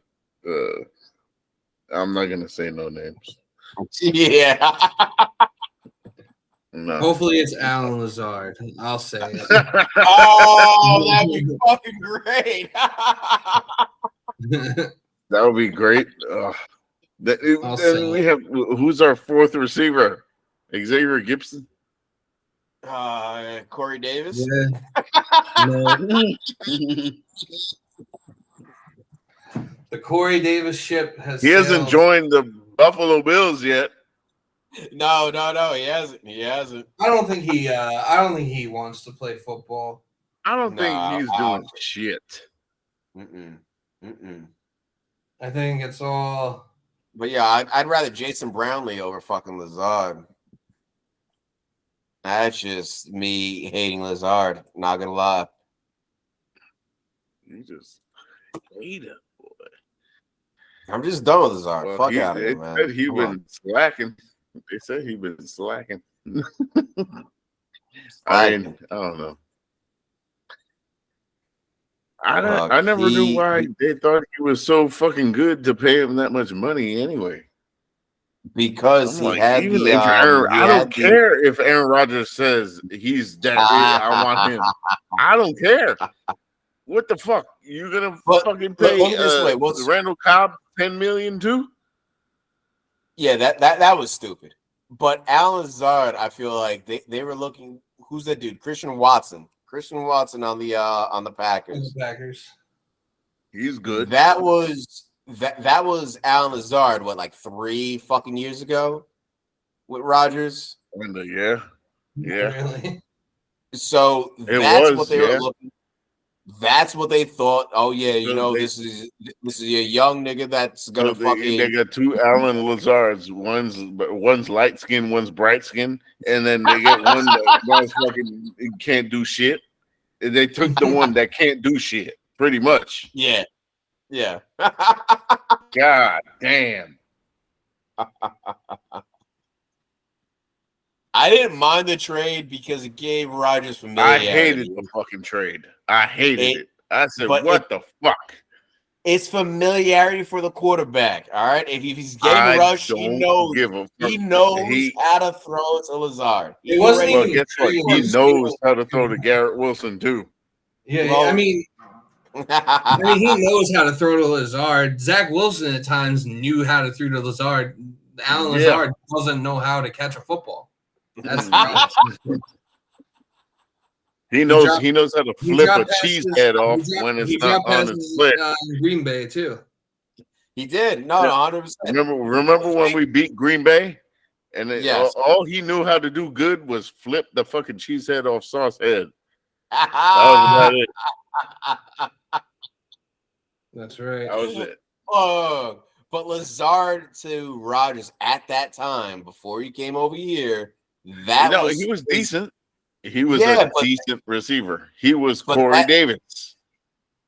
I'm not gonna say no names. Yeah. No. Hopefully it's Alan Lazard. I'll say it. Oh, that'd be fucking great. That would be great. We have who's our 4th receiver? Xavier Gibson. Corey Davis. Yeah. The Corey Davis ship has. He hasn't joined the Buffalo Bills yet. No, he hasn't. I don't think he wants to play football. I don't think he's doing shit. I think it's all. But yeah, I'd rather Jason Brownlee over fucking Lazard. That's just me hating Lazard. Not gonna lie. You just hate him, boy. I'm just done with Lazard. Well, Fuck out of here, man. He's been slacking. They said he's been slacking. I don't know. I never knew why they thought he was so fucking good to pay him that much money anyway. Because he had I don't care if Aaron Rodgers says he's that. I want him. I don't care. What the fuck? You gonna fucking pay Randall Cobb $10 million too? Yeah, that was stupid. But Alan Lazard, I feel like they were looking. Who's that dude? Christian Watson on the Packers. The Packers. He's good. That was Alan Lazard. What, like 3 fucking years ago with Rodgers? Yeah. Really? So that's what they were looking. That's what they thought. Oh yeah, this is a young nigga that's gonna fucking. They got 2 Alan Lazards. One's light skin, one's bright skin, and then they get one that fucking can't do shit. And they took the one that can't do shit, pretty much. Yeah. Yeah. God damn. I didn't mind the trade because it gave Rodgers I familiarity. hated the fucking trade. I hated it. I said, what the fuck? It's familiarity for the quarterback. All right. If he's getting rushed, he knows how to throw to Lazard. It wasn't well, even guess what? He knows how to throw to Garrett Wilson too. Yeah, well, I mean, he knows how to throw to Lazard. Zach Wilson at times knew how to throw to Lazard. Alan Lazard doesn't know how to catch a football. That's the problem. He knows how to flip a cheese head off when it's not on his foot. Green Bay too. He did. No, 100%. Remember when we beat Green Bay? And all he knew how to do good was flip the fucking cheese head off Sauce head. That was about it. That's right. That was it. But Lazard to Rodgers at that time, before he came over here, he was decent. He was a decent receiver. He was Corey Davis.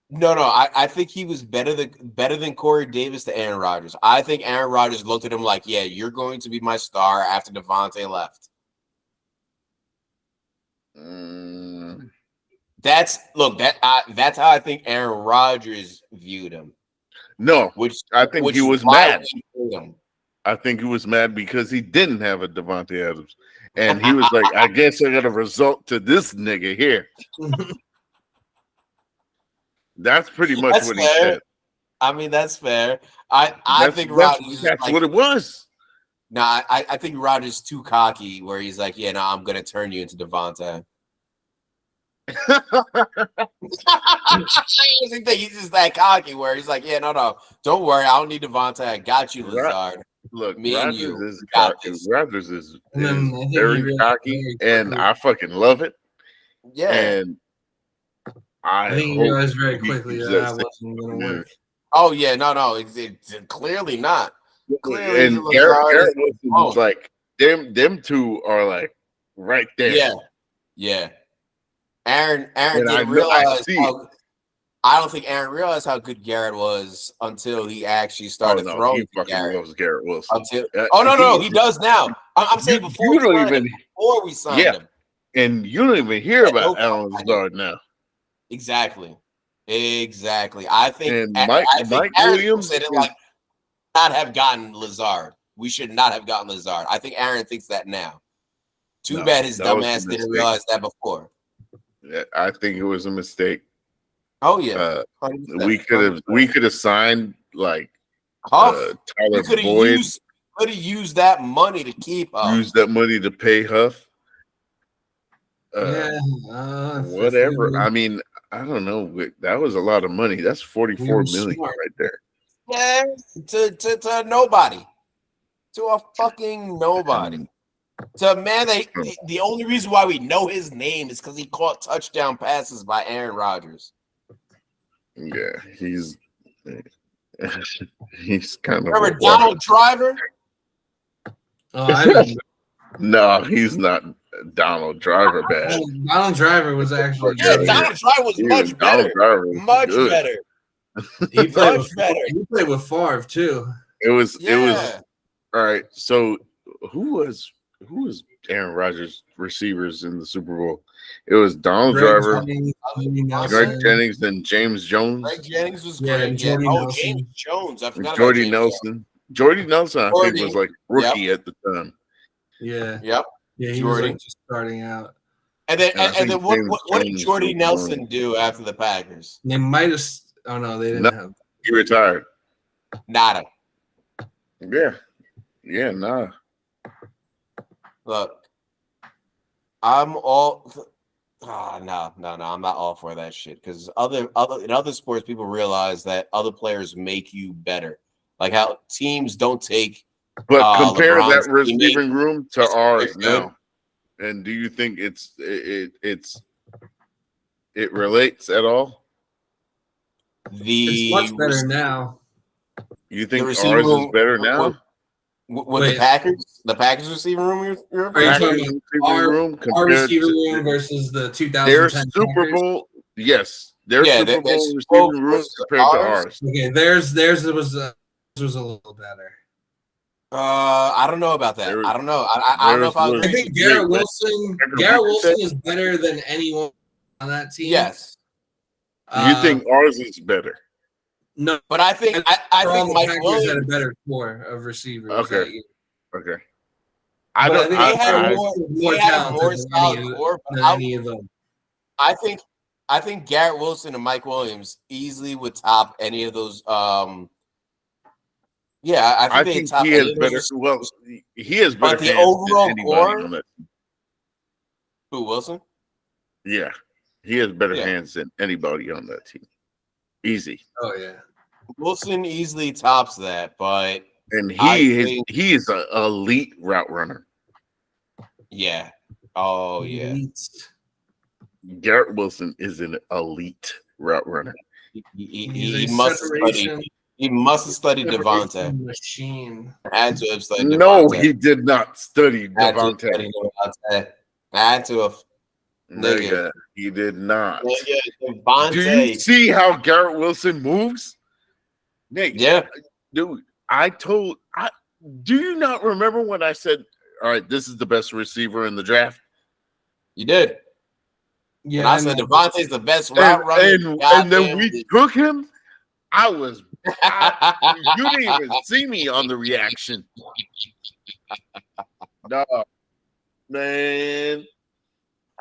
No. I think he was better than Corey Davis to Aaron Rodgers. I think Aaron Rodgers looked at him like, yeah, you're going to be my star after Devontae left. That's how I think Aaron Rodgers viewed him. No, I think he was mad. I think he was mad because he didn't have a Devontae Adams. And he was like, I guess I got to result to this nigga here. That's pretty much what he said. I mean, that's fair. I think Rodgers that's what it was. Nah, I think Rodgers too cocky where he's like, yeah, no, I'm going to turn you into Devontae. I think he's just that cocky where he's like, yeah, no, don't worry, I don't need Devontae. I got you, Lazard. Look, me Rodgers and you is cocky. Rodgers is very cocky, and I fucking love it. Yeah, and I think he realized very quickly that wasn't going to work. Oh yeah, no, it's clearly not. Clearly, and Garrett Wilson was like, them two are like right there. Yeah. Aaron didn't realize. I don't think Aaron realized how good Garrett was until he actually started throwing. He fucking loves Garrett Wilson. He does now. I'm saying before we signed him. And you don't even hear about Alan Lazard now. Exactly. I think and Mike Williams said it like not have gotten Lazard. We should not have gotten Lazard. I think Aaron thinks that now. Too bad his dumb ass didn't realize that before. I think it was a mistake. Oh yeah, we could have signed like Huff. Tyler Boyd. Could have used that money to keep Huff. Use that money to pay Huff. Whatever. I mean, I don't know. That was a lot of money. That's $44 million right there. Yeah, to nobody, to a fucking nobody. So man, the only reason why we know his name is because he caught touchdown passes by Aaron Rodgers. Yeah, he's kind of. Remember Donald Driver? No, he's not Donald Driver bad. Donald Driver was actually Donald Driver was much better. Much better. He played with Favre too. It was all right. So who was Aaron Rodgers receivers in the Super Bowl? It was Donald Driver, Greg Jennings, and James Jones. Greg Jennings was great. James Jones. I forgot Jordy Nelson. Jordy Nelson, I think, was like rookie at the time. Yeah. Yep. Yeah, he was like just starting out. And then what did Jordy Nelson do after the Packers? They might have. Oh no, they didn't have. He retired. Nada. Yeah, nah. Look, I'm all. No, I'm not all for that shit. Because in other sports, people realize that other players make you better. Like how teams don't take. But compare that receiving room to ours now, and do you think it relates at all? It's much better now. You think ours is better now? With the Packers receiving room, are you talking about our receiver room versus the 2010 Super Bowl? Yes, Their Super Bowl receiving rooms compared to ours. Okay, theirs was a little better. I don't know about that. I don't know. I don't know if I agree. I think Garrett Wilson is better than anyone on that team. Yes. You think ours is better? No, but I think Mike Williams had a better core of receivers. Okay. I don't. They had a more solid core than any of them. I think Garrett Wilson and Mike Williams easily would top any of those. Yeah, I think he has better. Well, he has better. But the overall core. Who, Wilson? Yeah, he has better hands than anybody on that team. Easy. Oh yeah. Wilson easily tops that, but he is an elite route runner. Yeah. Oh yeah. Garrett Wilson is an elite route runner. He must study. He must have studied Devontae. Machine. Had to have studied Devontae. No, he did not study Devontae. Had to have. Nigga, he did not. Devontae. Do you see how Garrett Wilson moves? Nick, yeah. Dude, do you not remember when I said, all right, this is the best receiver in the draft? You did. Yeah. And I said Devontae's the best route runner. And then we took him. You didn't even see me on the reaction. No, man.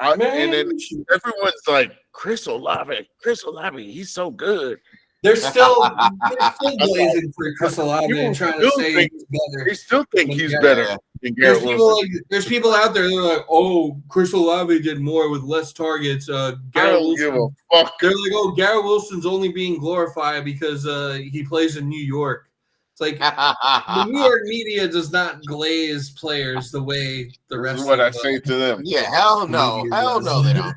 And then everyone's like, Chris Olave, he's so good. They're still blazing for Chris Olave and trying to say he's better. They still think he's better than Garrett Wilson. There's people out there that are like, oh, Chris Olave did more with less targets. Garrett Wilson, give a fuck. They're like, oh, Garrett Wilson's only being glorified because he plays in New York. It's like the New York media does not glaze players the way the rest. This is what I say to them. Yeah, hell no, they don't.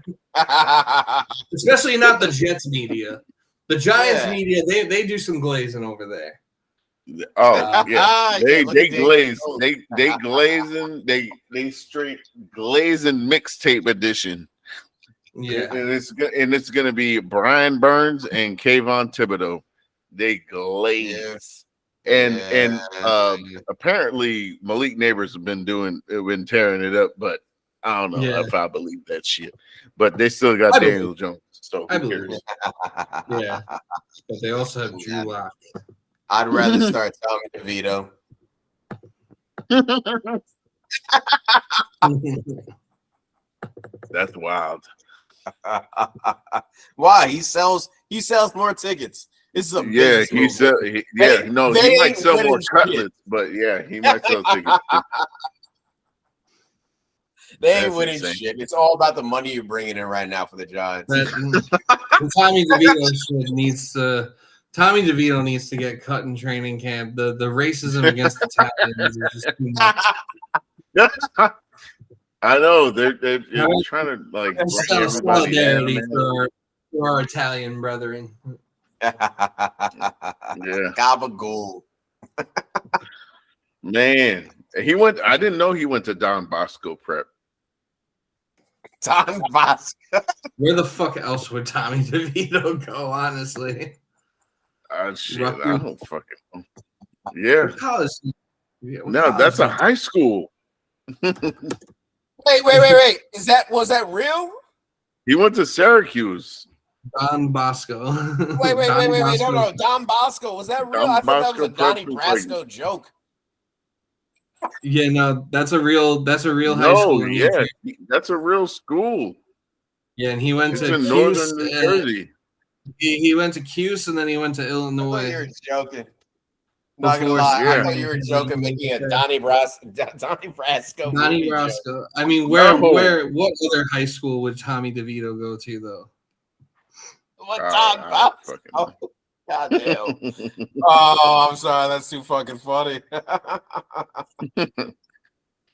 Especially not the Jets media. The Giants media, they do some glazing over there. Oh yeah, they glaze, they glazing, they straight glazing mixtape edition. Yeah, and it's gonna be Brian Burns and Kayvon Thibodeau. They glaze. And apparently Malik Neighbors have been tearing it up, but I don't know if I believe that shit. But they still got Daniel Jones, so I believe it. Yeah, but they also have Drew Lock. I'd rather start Tommy DeVito. That's wild. Why? He sells more tickets. This is a he might sell more cutlets, but yeah, he might sell tickets. They ain't winning shit. It's all about the money you're bringing in right now for the Giants. Tommy DeVito needs to get cut in training camp. The racism against Italians is just too much. I know they're trying to like bring everybody solidarity for our Italian brethren. Yeah, gabagool. Man, he went. I didn't know he went to Don Bosco Prep. Don Bosco. Where the fuck else would Tommy DeVito go? Honestly, shit, I don't fucking know. Yeah, college. No, that's a high school. Wait. Was that real? He went to Syracuse. Don Bosco. Wait. No. Don Bosco. Was that real? I thought that was a Donnie Brasco joke. Yeah, no, that's a real high school. Yeah, that's a real school. Yeah, and he went to Northern New Jersey. He went to Cuse and then he went to Illinois. I thought you were joking. Not gonna lie, I thought you were joking, making a Donnie Brasco. Donnie Brasco. I mean, what other high school would Tommy DeVito go to though? What Don Bosco? God damn. Oh, I'm sorry. That's too fucking funny.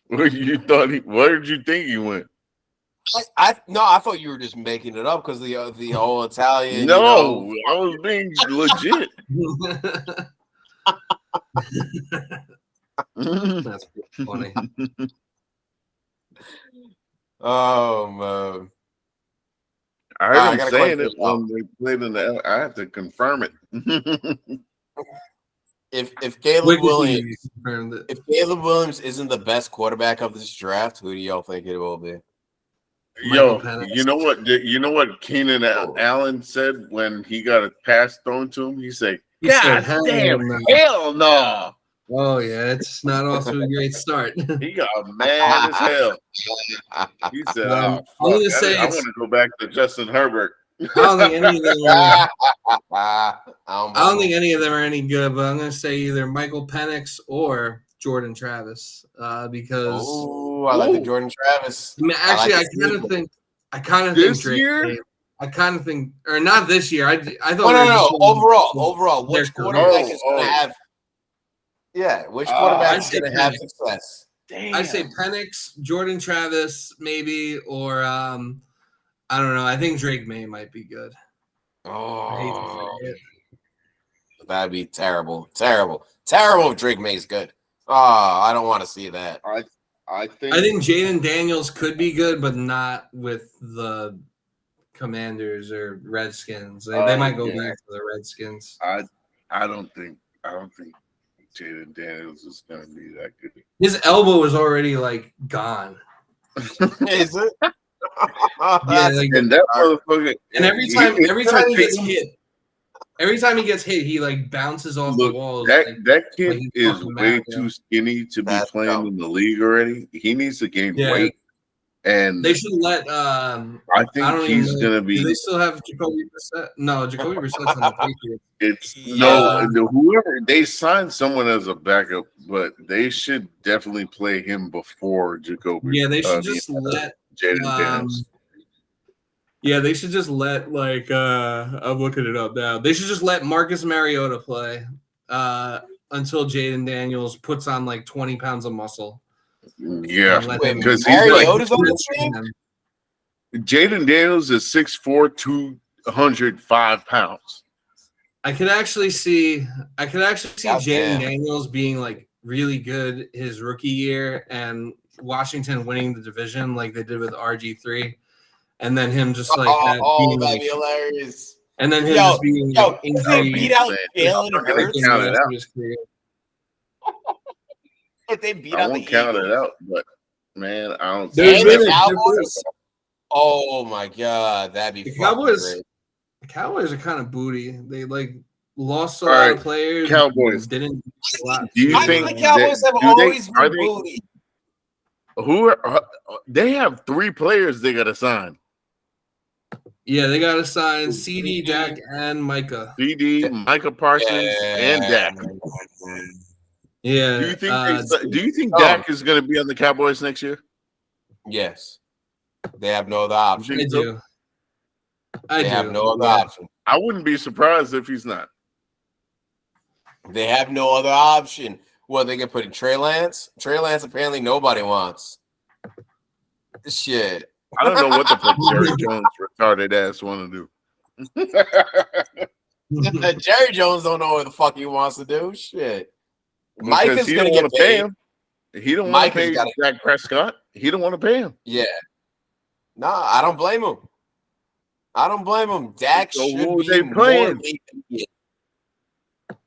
Where did you think he went? I thought you were just making it up because the whole Italian. No, I was being legit. That's pretty funny. Oh man. I heard him got a saying question. it when they played in the. I have to confirm it. If Caleb Williams, confirmed it. if Caleb Williams isn't the best quarterback of this draft, who do y'all think it will be? Yo, Penix. you know what? You know what Keenan Allen said when he got a pass thrown to him? He said, He said, "God damn, no." hell no!" Oh yeah, it's not off to a great start. He got mad as hell. He said, I'm "Oh gonna fuck, say I want to go back to Justin Herbert." I don't think any of them. I I don't think any of them are any good, but I'm gonna say either Michael Penix or Jordan Travis, because Oh, I like the Jordan Travis. I mean, actually, I kind of think This Drake year? May- I kind of think, or not this year. I thought. No. Overall, their which quarterback is going to Oh. have? Yeah, which quarterback is I'd say going to have Penix. success? Damn. I say Penix, Jordan Travis, maybe, or I don't know. I think Drake May might be good. I hate to Oh, say it. that'd be terrible if Drake May's good. Oh, I don't want to see that. I think. I think Jaden Daniels could be good, but not with the Commanders or Redskins. They might go back to the Redskins. I don't think Jaden Daniels is going to be that good. His elbow is already like gone. Is it? Yeah, like, And that motherfucker. and every time he gets hit, he like bounces off the walls. That kid like he's is fucking way mad, too skinny to be That's playing dumb. in the league already. He needs to gain Yeah. weight, and They should let. I I think don't even he's know. gonna Do be. they still have Jacoby Brissett? No, Jacoby Brissett's on the Patriots. It's Yeah. whoever they signed someone as a backup, but they should definitely play him before Jacoby. Yeah, they should just let. Jaden Daniels. Yeah, they should just let I'm looking it up now. They should just let Marcus Mariota play until Jaden Daniels puts on like 20 pounds of muscle. Yeah, Let Wait, him- because he's Mariota's like on the team? Jaden Daniels is 6'4", 205 pounds. I could actually see Goddamn. Jaden Daniels being like really good his rookie year and Washington winning the division like they did with RG3, and then him just like being, that'd like, be hilarious. and then him Yo, just being like, if they beat out Jalen I'm gonna Hurts, count it out. if they beat I out the won't count Eagles, it out, but man, I don't. There's and been the a Cowboys, oh my god, that'd be The fucking Cowboys- great. The Cowboys are kind of booty. They like lost a All lot right, of players. Cowboys. Didn't. A lot. Do you I think think the Cowboys have always been booty. They have 3 players they got to sign. Yeah, they got to sign CD, Dak, and Micah. CD, Micah Parsons, and Dak. Yeah. Do you think Oh. Dak is going to be on the Cowboys next year? Yes, they have no other option. I do. They have no other option. I wouldn't be surprised if he's not. They have no other option. Well, they can put in Trey Lance. Trey Lance apparently nobody wants. Shit. I don't know what the fuck Jerry Jones retarded ass want to do. Jerry Jones don't know what the fuck he wants to do. Shit. Because Micah's he gonna don't get want to pay paid. him. He don't want to Micah's pay gotta- Dak Prescott. He don't want to pay him. Yeah. No, I don't blame him. Dak So should who be they more playing? league-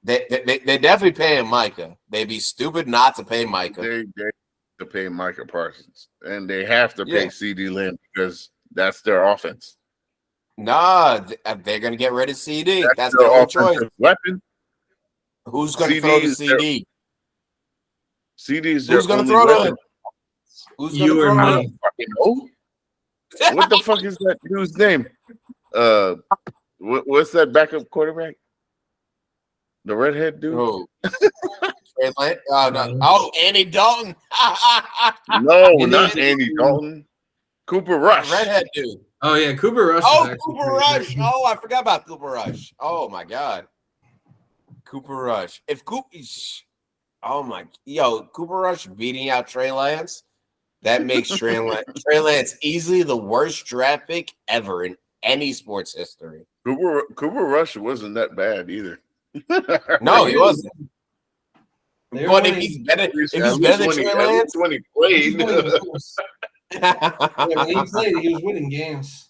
They definitely paying Micah. They'd be stupid not to pay Micah. They have to pay Micah Parsons, and they have to pay Yeah. CD Lamb because that's their offense. Nah, they're gonna get rid of CD. That's their their only choice. offensive weapon. Who's gonna CD throw to is their- CD? CD is their Who's gonna only throw to weapon. him? Who's You gonna or throw me. to I him? don't fucking know. What the fuck is that dude's name? What's that backup quarterback? The redhead dude? Who? Trey Lance? Oh, no. Oh, Andy Dalton. No, not Andy Dalton. Cooper Rush. Redhead dude. Oh yeah, Cooper Rush. Oh, is actually Cooper pretty Rush. good. Oh, I forgot about Cooper Rush. Oh my God. Cooper Rush. If Cooper, oh my, Cooper Rush beating out Trey Lance, that makes Trey Lance easily the worst draft pick ever in any sports history. Cooper Rush wasn't that bad either. No, he wasn't. They But were if he's better, At least than Trey Lance, when he played. Yeah, when he played, he was winning games.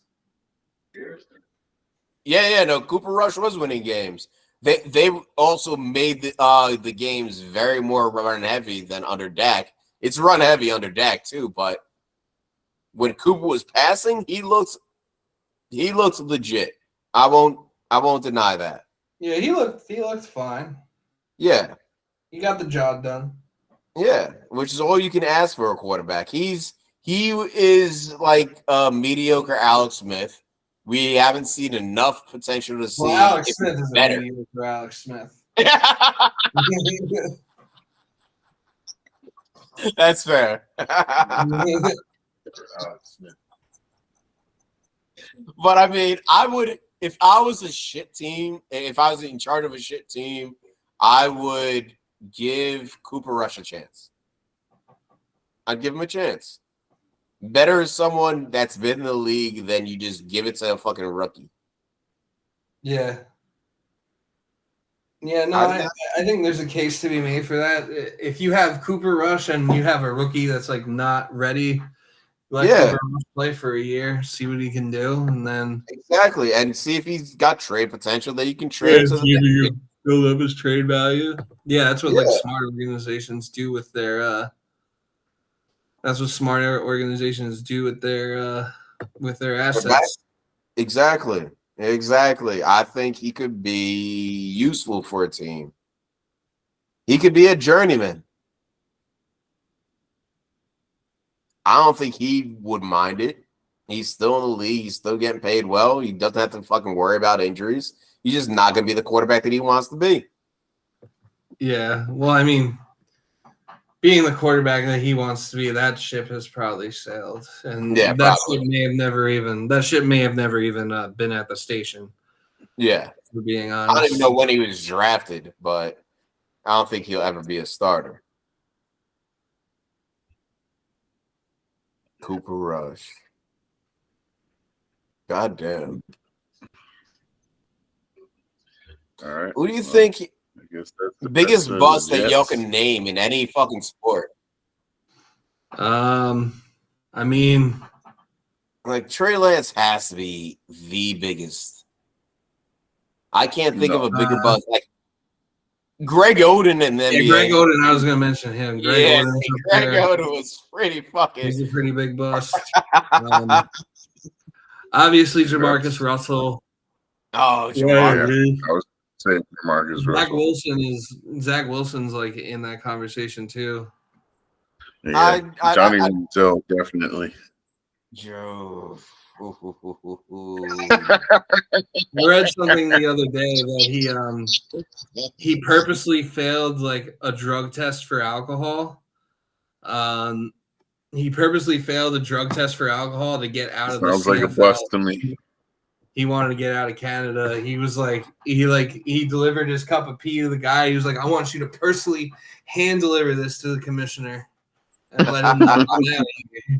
Yeah. No, Cooper Rush was winning games. They also made the games very more run heavy than under Dak. It's run heavy under Dak too, but when Cooper was passing, he looks legit. I won't deny that. Yeah, he looked fine. Yeah. He got the job done. Yeah, which is all you can ask for a quarterback. He is like a mediocre Alex Smith. We haven't seen enough potential to see. Well, Alex Smith is better. a mediocre Alex Smith. That's fair. But I mean, I would, if I was a shit team, if I was in charge of a shit team, I would give Cooper Rush a chance. I'd give him a chance. Better is someone that's been in the league than you just give it to a fucking rookie. Yeah. Yeah, no, I think there's a case to be made for that. If you have Cooper Rush and you have a rookie that's like not ready, let Cooper Rush play for a year, see what he can do, and then exactly, and see if he's got trade potential that you can trade to the build up his trade value. Yeah, that's what like smart organizations do with their. That's what smarter organizations do with their assets. Exactly. I think he could be useful for a team. He could be a journeyman. I don't think he would mind it. He's still in the league. He's still getting paid well. He doesn't have to fucking worry about injuries. He's just not going to be the quarterback that he wants to be. Yeah. Well, I mean, being the quarterback that he wants to be, that ship has probably sailed, and that ship may have never even been at the station. Yeah, for being honest, I don't even know when he was drafted, but I don't think he'll ever be a starter. Cooper Rush, goddamn. All right. Who do you think? I guess that's the biggest bust that y'all can name in any fucking sport? I mean, like Trey Lance has to be the biggest. I can't think of a bigger bust. Like Greg Oden and then Greg Oden. I was gonna mention him. Greg Oden was pretty fucking. He's a pretty big bust. Obviously, Jamarcus Russell. Oh, Jamarcus. I was saying Jamarcus Russell. Zach Wilson's like in that conversation too. Yeah, Johnny Manziel definitely. Joe. I read something the other day that he purposely failed like a drug test for alcohol. He purposely failed a drug test for alcohol to get out of the CFL. Sounds like a bust to me. He wanted to get out of Canada. He was like, he delivered his cup of pee to the guy. He was like, I want you to personally hand deliver this to the commissioner and let him know I'm out of here.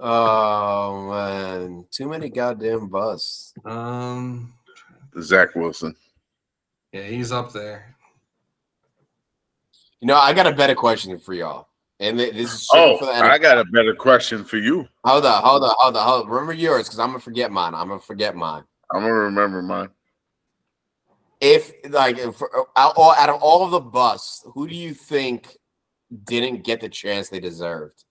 Oh man, too many goddamn busts. Zach Wilson. Yeah, he's up there. You know, I got a better question for y'all. And this is for the NFL. I got a better question for you. Hold on. Remember yours, because I'm gonna forget mine. I'm gonna remember mine. If out of all of the busts, who do you think didn't get the chance they deserved?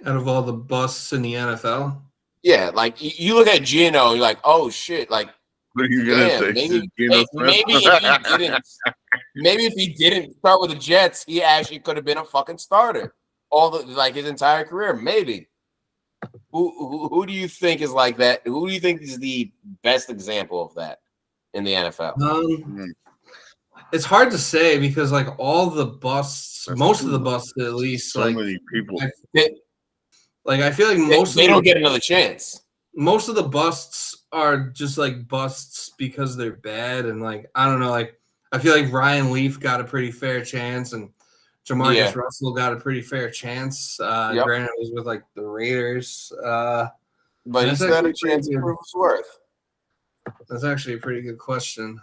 Out of all the busts in the NFL? Yeah, like you look at Gino, you're like, oh shit, like what are you gonna say? Maybe if he didn't start with the Jets, he actually could have been a fucking starter his entire career. Maybe. Who do you think is like that? Who do you think is the best example of that in the NFL? It's hard to say because like all the busts, most of the busts at least, so many people. I feel like they don't get another chance. Most of the busts are just like busts because they're bad, and like I don't know, like I feel like Ryan Leaf got a pretty fair chance, and Jamarcus Russell got a pretty fair chance. Granted, it was with like the Raiders, but he's got a chance to prove his worth. That's actually a pretty good question.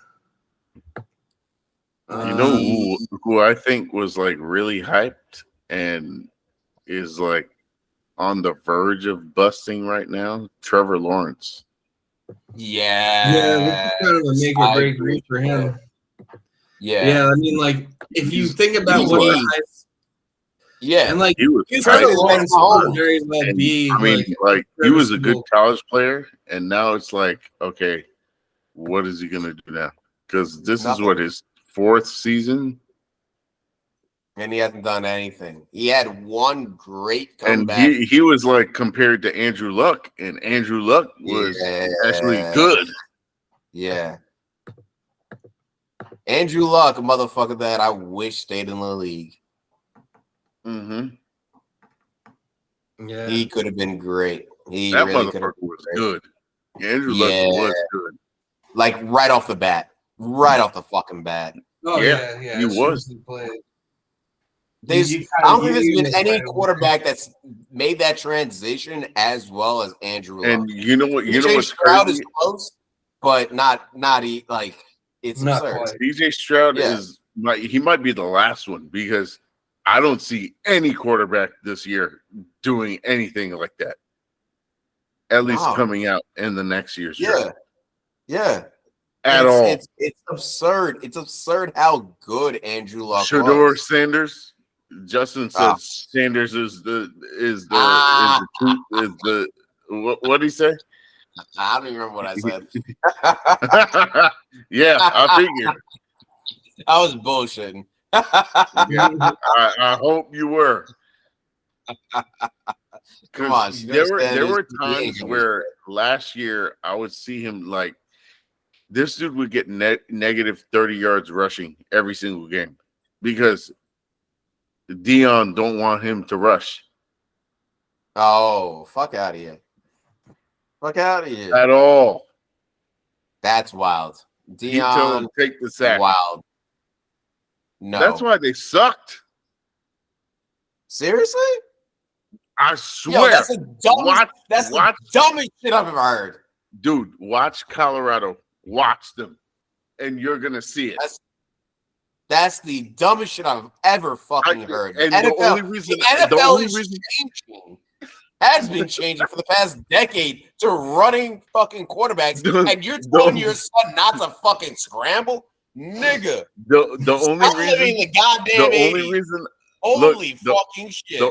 You know who I think was like really hyped and is like on the verge of busting right now, Trevor Lawrence. Yeah, this is kind of a make or break year for him. Yeah. I mean, like if you think about what the hype, and like Trevor Lawrence could very well be. I mean, like he was a good college player, and now it's like, okay, what is he gonna do now? Because this is what his 4th season. And he hasn't done anything. He had one great comeback. And he was like compared to Andrew Luck, and Andrew Luck was actually good. Yeah. Andrew Luck, a motherfucker that I wish stayed in the league. Mm-hmm. Yeah. He could have been great. That really motherfucker was good. Andrew Luck was good. Like right off the bat. Right off the fucking bat. Oh, yeah. He was. I don't think there's been any quarterback that's made that transition as well as Andrew Luck. And you know what? Stroud is close, but not like it's not absurd. Quite. DJ Stroud he might be the last one because I don't see any quarterback this year doing anything like that. At least coming out in the next year's draft. Yeah. At all. It's absurd. It's absurd how good Andrew Luck Shador Sanders. Justin says Sanders is the what did he say? I don't even remember what I said. Yeah, I figured. I was bullshitting. I hope you were. Come on, there were times where last year I would see him like this dude would get negative 30 yards rushing every single game because Dion don't want him to rush. Oh, fuck out of here. Fuck out of here. At all. That's wild. Dion, he told him take the sack. Wild. No. That's why they sucked. Seriously? I swear. Yo, that's the dumbest shit I've ever heard. Dude, watch Colorado. Watch them. And you're going to see it. That's the dumbest shit I've ever fucking heard. And NFL, the only reason has been changing for the past decade to running fucking quarterbacks, and you're telling your son not to fucking scramble, nigga. The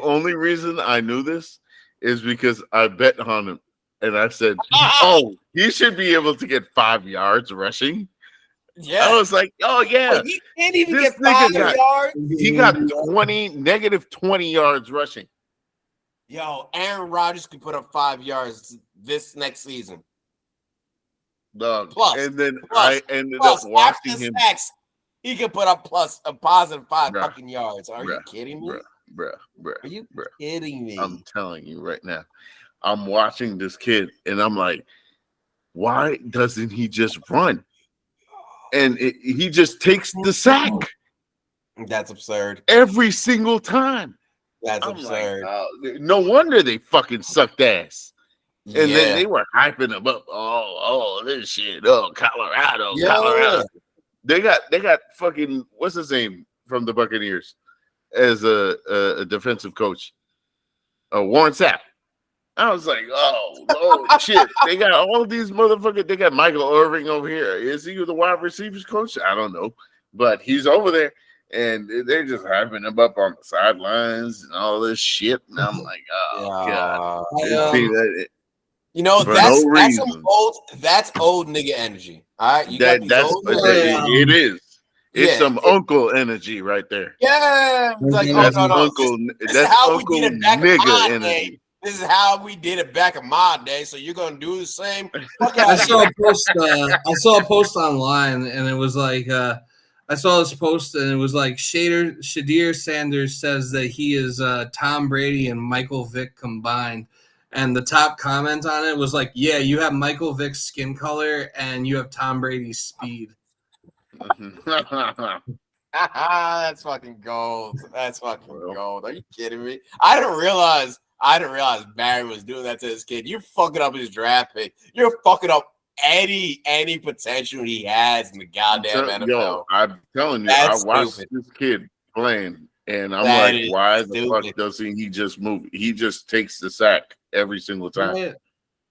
only reason I knew this is because I bet on him, and I said, "Oh, he should be able to get 5 yards rushing." Yeah, I was like, "Oh yeah, wait, he can't even get 5 yards. He got negative 20 yards rushing." Yo, Aaron Rodgers could put up 5 yards this next season. And then I ended up watching him. Sacks, he could put up a positive 5 fucking yards. Are you kidding me? Bruh. Are you kidding me? I'm telling you right now. I'm watching this kid, and I'm like, why doesn't he just run? And he just takes the sack. That's absurd. Every single time. That's absurd. Like, no wonder they fucking sucked ass. And then they were hyping him up. Oh, this shit. Oh, Colorado. They got fucking what's his name from the Buccaneers as a defensive coach. Warren Sapp. I was like, oh shit. They got all these motherfuckers. They got Michael Irving over here. Is he the wide receivers coach? I don't know. But he's over there. And they're just hyping him up on the sidelines and all this shit. And I'm like, God. You know, that's some old nigga energy. All right. It is. It's some uncle energy right there. Yeah. Like, that's uncle. That's uncle nigga energy. This is how we did it back in my day. So you're gonna do the same. I saw a post online, and it was like, I saw this post, and it was like Shadir Sanders says that he is Tom Brady and Michael Vick combined. And the top comment on it was like, yeah, you have Michael Vick's skin color, and you have Tom Brady's speed. That's fucking gold. That's fucking gold. Are you kidding me? I didn't realize Barry was doing that to his kid. You're fucking up his draft pick. You're fucking up any potential he has in the goddamn NFL. I'm telling you, I watched this kid playing, And I'm That like, is why the stupid. fuck doesn't he just move? He just takes the sack every single time.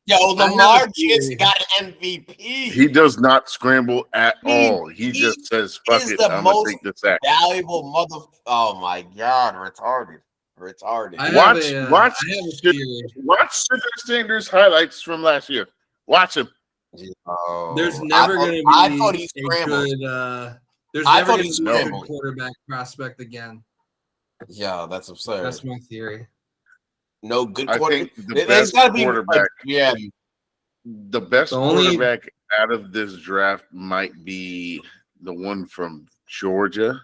Yo, I have Lamar a just theory. got an MVP. He does not scramble at all. He just says, fuck is it, the I'm going to most take the sack. valuable mother. Oh my god, retarded. Watch Sugar Sanders highlights from last year. Watch him. There's never going to be I thought he a scrambled. good. There's I never thought going he to be a good scrambled. quarterback prospect again. Yeah, that's absurd. That's my theory. No good I quarterback. think the best quarterback. Yeah, The best quarterback out of this draft might be the one from Georgia,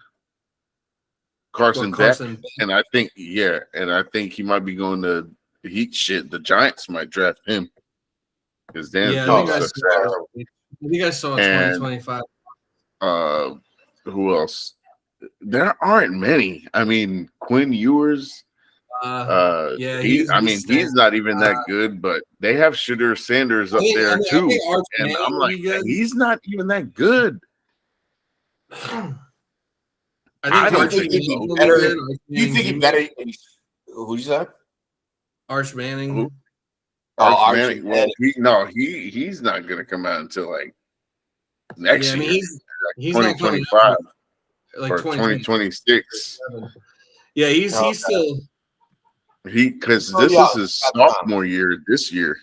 Carson Beck. And I think, he might be going to Heat shit. The Giants might draft him. Because I think I saw 2025. Who else? There aren't many. I mean, Quinn Ewers. He's not even that good, but they have Sugar Sanders up there too. And I'm like, he's not even that good. I don't think he'd be better. You think he's better? Who'd you say? Arch Manning. Arch Manning. Well, he's not gonna come out until like next year. He's 2025 or 2026. Yeah, he's still. Because this is his sophomore year this year.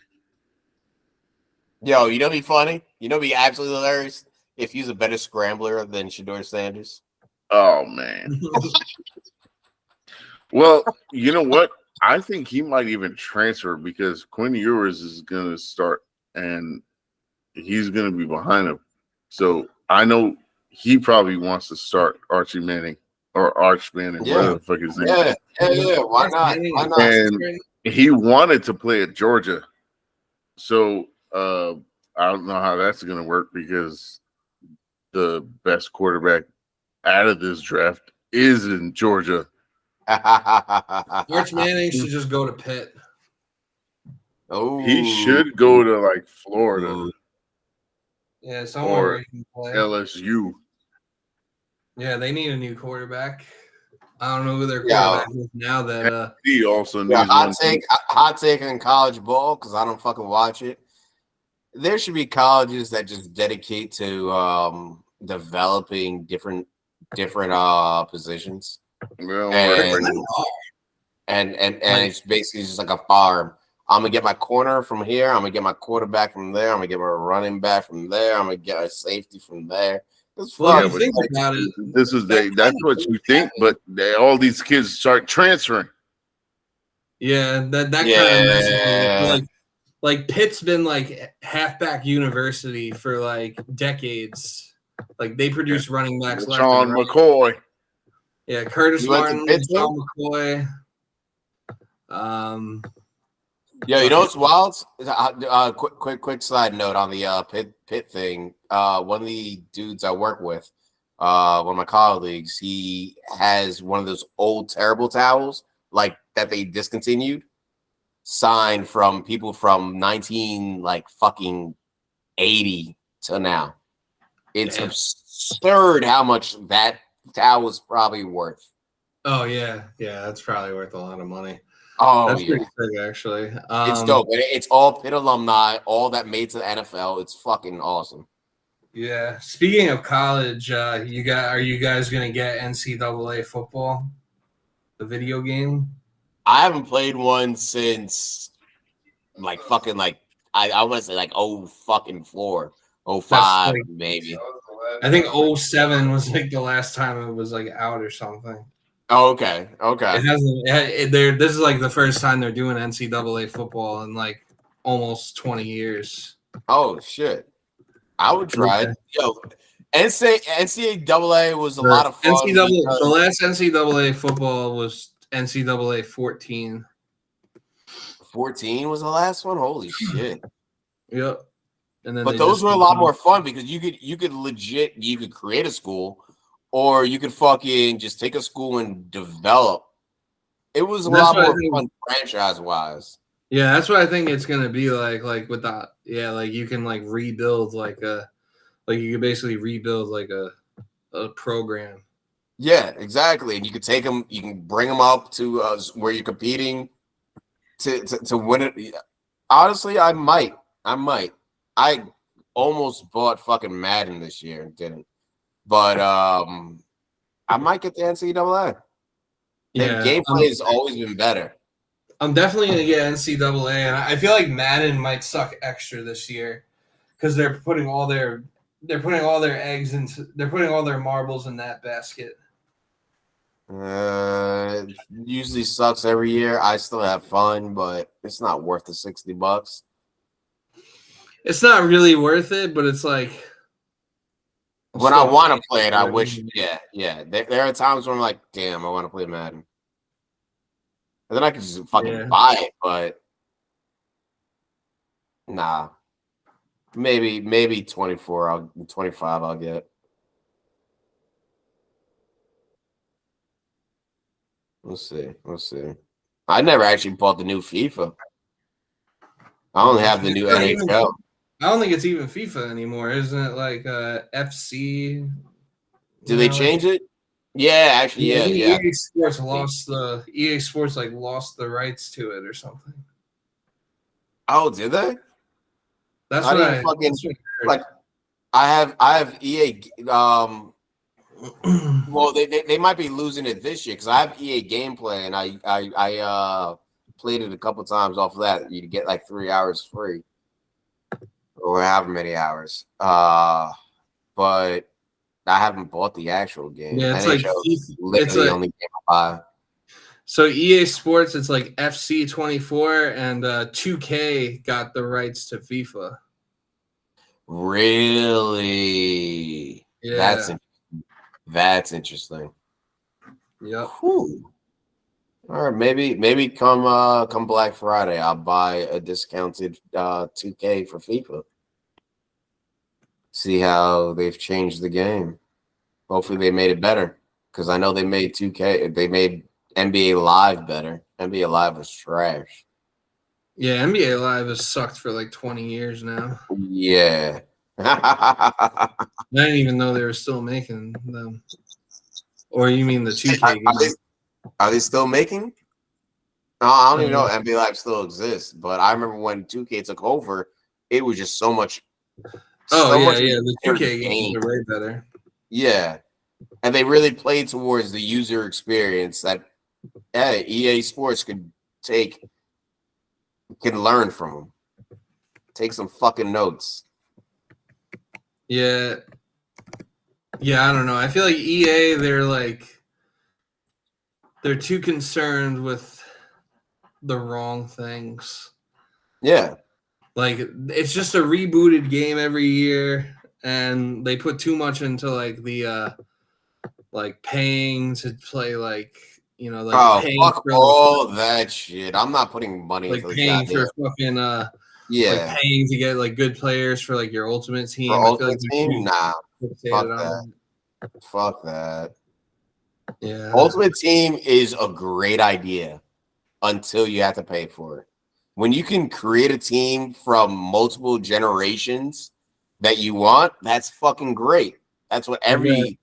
Yo, you know be funny? You know be absolutely hilarious? If he's a better scrambler than Shedeur Sanders. Oh, man. Well, you know what? I think he might even transfer because Quinn Ewers is going to start and he's going to be behind him. So I know he probably wants to start Archie Manning. Or Arch Manning, whatever the fuck his name is. Yeah. Why not? And he wanted to play at Georgia. So I don't know how that's going to work because the best quarterback out of this draft is in Georgia. Arch Manning should just go to Pitt. Oh, he should go to like Florida. Yeah, somewhere where he can play. LSU. Yeah, they need a new quarterback. I don't know who their quarterback is now. That he also needs hot take in college ball because I don't fucking watch it. There should be colleges that just dedicate to developing different positions. Well, and it's basically just like a farm. I'm gonna get my corner from here. I'm gonna get my quarterback from there. I'm gonna get my running back from there. I'm gonna get a safety from there. Well, you think about it. That's what you think, but all these kids start transferring. Yeah, that kind of messes me. Like Pitt's been like halfback university for like decades. Like they produce running backs. Sean McCoy. Yeah, Curtis Martin, Sean McCoy. Yeah, you know what's wild? Quick side note on the Pitt thing. One of the dudes I work with, one of my colleagues, he has one of those old terrible towels like that they discontinued, signed from people from 1980 to now. It's absurd how much that towel was probably worth. Oh yeah, that's probably worth a lot of money. Oh, that's pretty sick, actually. It's dope. It's all Pitt alumni, all that made to the NFL. It's fucking awesome. Yeah. Speaking of college, are you guys gonna get NCAA football, the video game? I haven't played one since I want to say like 04, 05 maybe. I think 07 was like the last time it was like out or something. Oh, okay. This is like the first time they're doing NCAA football in like almost 20 years. Oh shit! I would try it. Yo, NCAA was a lot of fun. The last NCAA football was NCAA 14. 14 was the last one. Holy shit! Yep. And then but those were a lot more fun because you could create a school. Or you could fucking just take a school and develop. It was a lot more fun franchise-wise. Yeah, that's what I think it's gonna be like with that. Yeah, like you can like rebuild you can basically rebuild like a program. Yeah, exactly. And you can take them, you can bring them up to where you're competing to win it. Honestly, I might. I almost bought fucking Madden this year and didn't. But I might get the NCAA. Their Yeah, gameplay has always been better. I'm definitely gonna get NCAA, and I feel like Madden might suck extra this year because they're putting all their eggs into they're putting all their marbles in that basket. Usually sucks every year. I still have fun, but it's not worth the $60. It's not really worth it, but it's like When I want to play it, I for it. wish. Yeah. There are times when I'm like, damn, I want to play Madden. And then I could just fucking buy it, but nah. Maybe 24. 25 I'll get. We'll see. I never actually bought the new FIFA. I only have the new NHL. I don't think it's even FIFA anymore, isn't it? Like FC. Did they change it? Yeah, actually, yeah. EA Sports lost the rights to it or something. Oh, did they? That's what I heard. Like. I have EA. Well, they might be losing it this year because I have EA gameplay and I played it a couple times off of that. You get like 3 hours free, or however many hours. But I haven't bought the actual game. Yeah, it's NHL literally the only game I buy. So EA Sports, it's like FC 24 and 2K got the rights to FIFA. Really? Yeah. That's interesting. Yep. Whew. All right, maybe come Black Friday, I'll buy a discounted 2K for FIFA. See how they've changed the game. Hopefully they made it better because I know they made 2K. They made NBA Live better. NBA Live was trash. Yeah, NBA Live has sucked for like 20 years now. Yeah. I didn't even know they were still making them. Or you mean the 2K games? Are they still making? No, I don't even know if NBA Live still exists, but I remember when 2K took over, it was just so much. The 2K games are way better. Yeah, and they really played towards the user experience that EA Sports can learn from them. Take some fucking notes. Yeah. Yeah, I don't know. I feel like EA, they're too concerned with the wrong things. Yeah. Like, it's just a rebooted game every year, and they put too much into like the like paying to play paying fuck all that shit. I'm not putting money like into paying for fucking like paying to get like good players for like your ultimate team. For ultimate team? Nah. Fuck that. Yeah. Ultimate Team is a great idea until you have to pay for it. When you can create a team from multiple generations that you want, that's fucking great. That's what everyone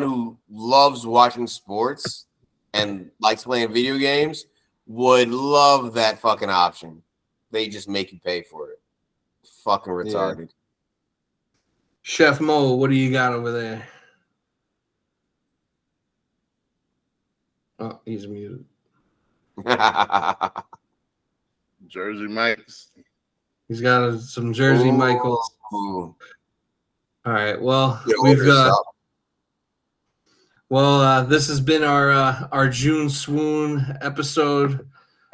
who loves watching sports and likes playing video games would love that fucking option. They just make you pay for it. Fucking retarded. Yeah. Chef Mo, what do you got over there? Oh, he's muted. Jersey Mike's. He's got some Jersey Michaels. All right. Well, this has been our June swoon episode.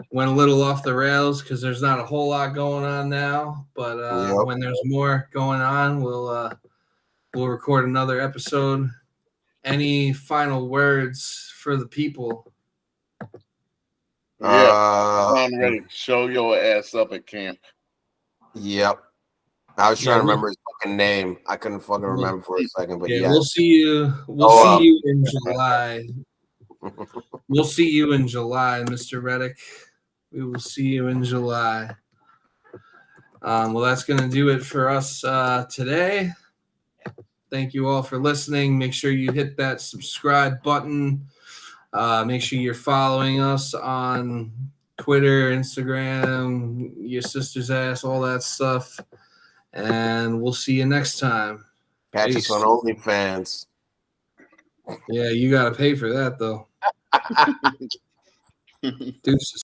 Went a little off the rails because there's not a whole lot going on now, but when there's more going on, we'll record another episode. Any final words for the people? I'm ready. Show your ass up at camp. Yep. I was trying to remember his fucking name. I couldn't fucking remember for a second, but yeah. We'll see you. See you in July. We'll see you in July, Mr. Reddick. We will see you in July. Well, that's going to do it for us today. Thank you all for listening. Make sure you hit that subscribe button. Make sure you're following us on Twitter, Instagram, your sister's ass, all that stuff. And we'll see you next time. Catch us on OnlyFans. Yeah, you got to pay for that, though. Deuces.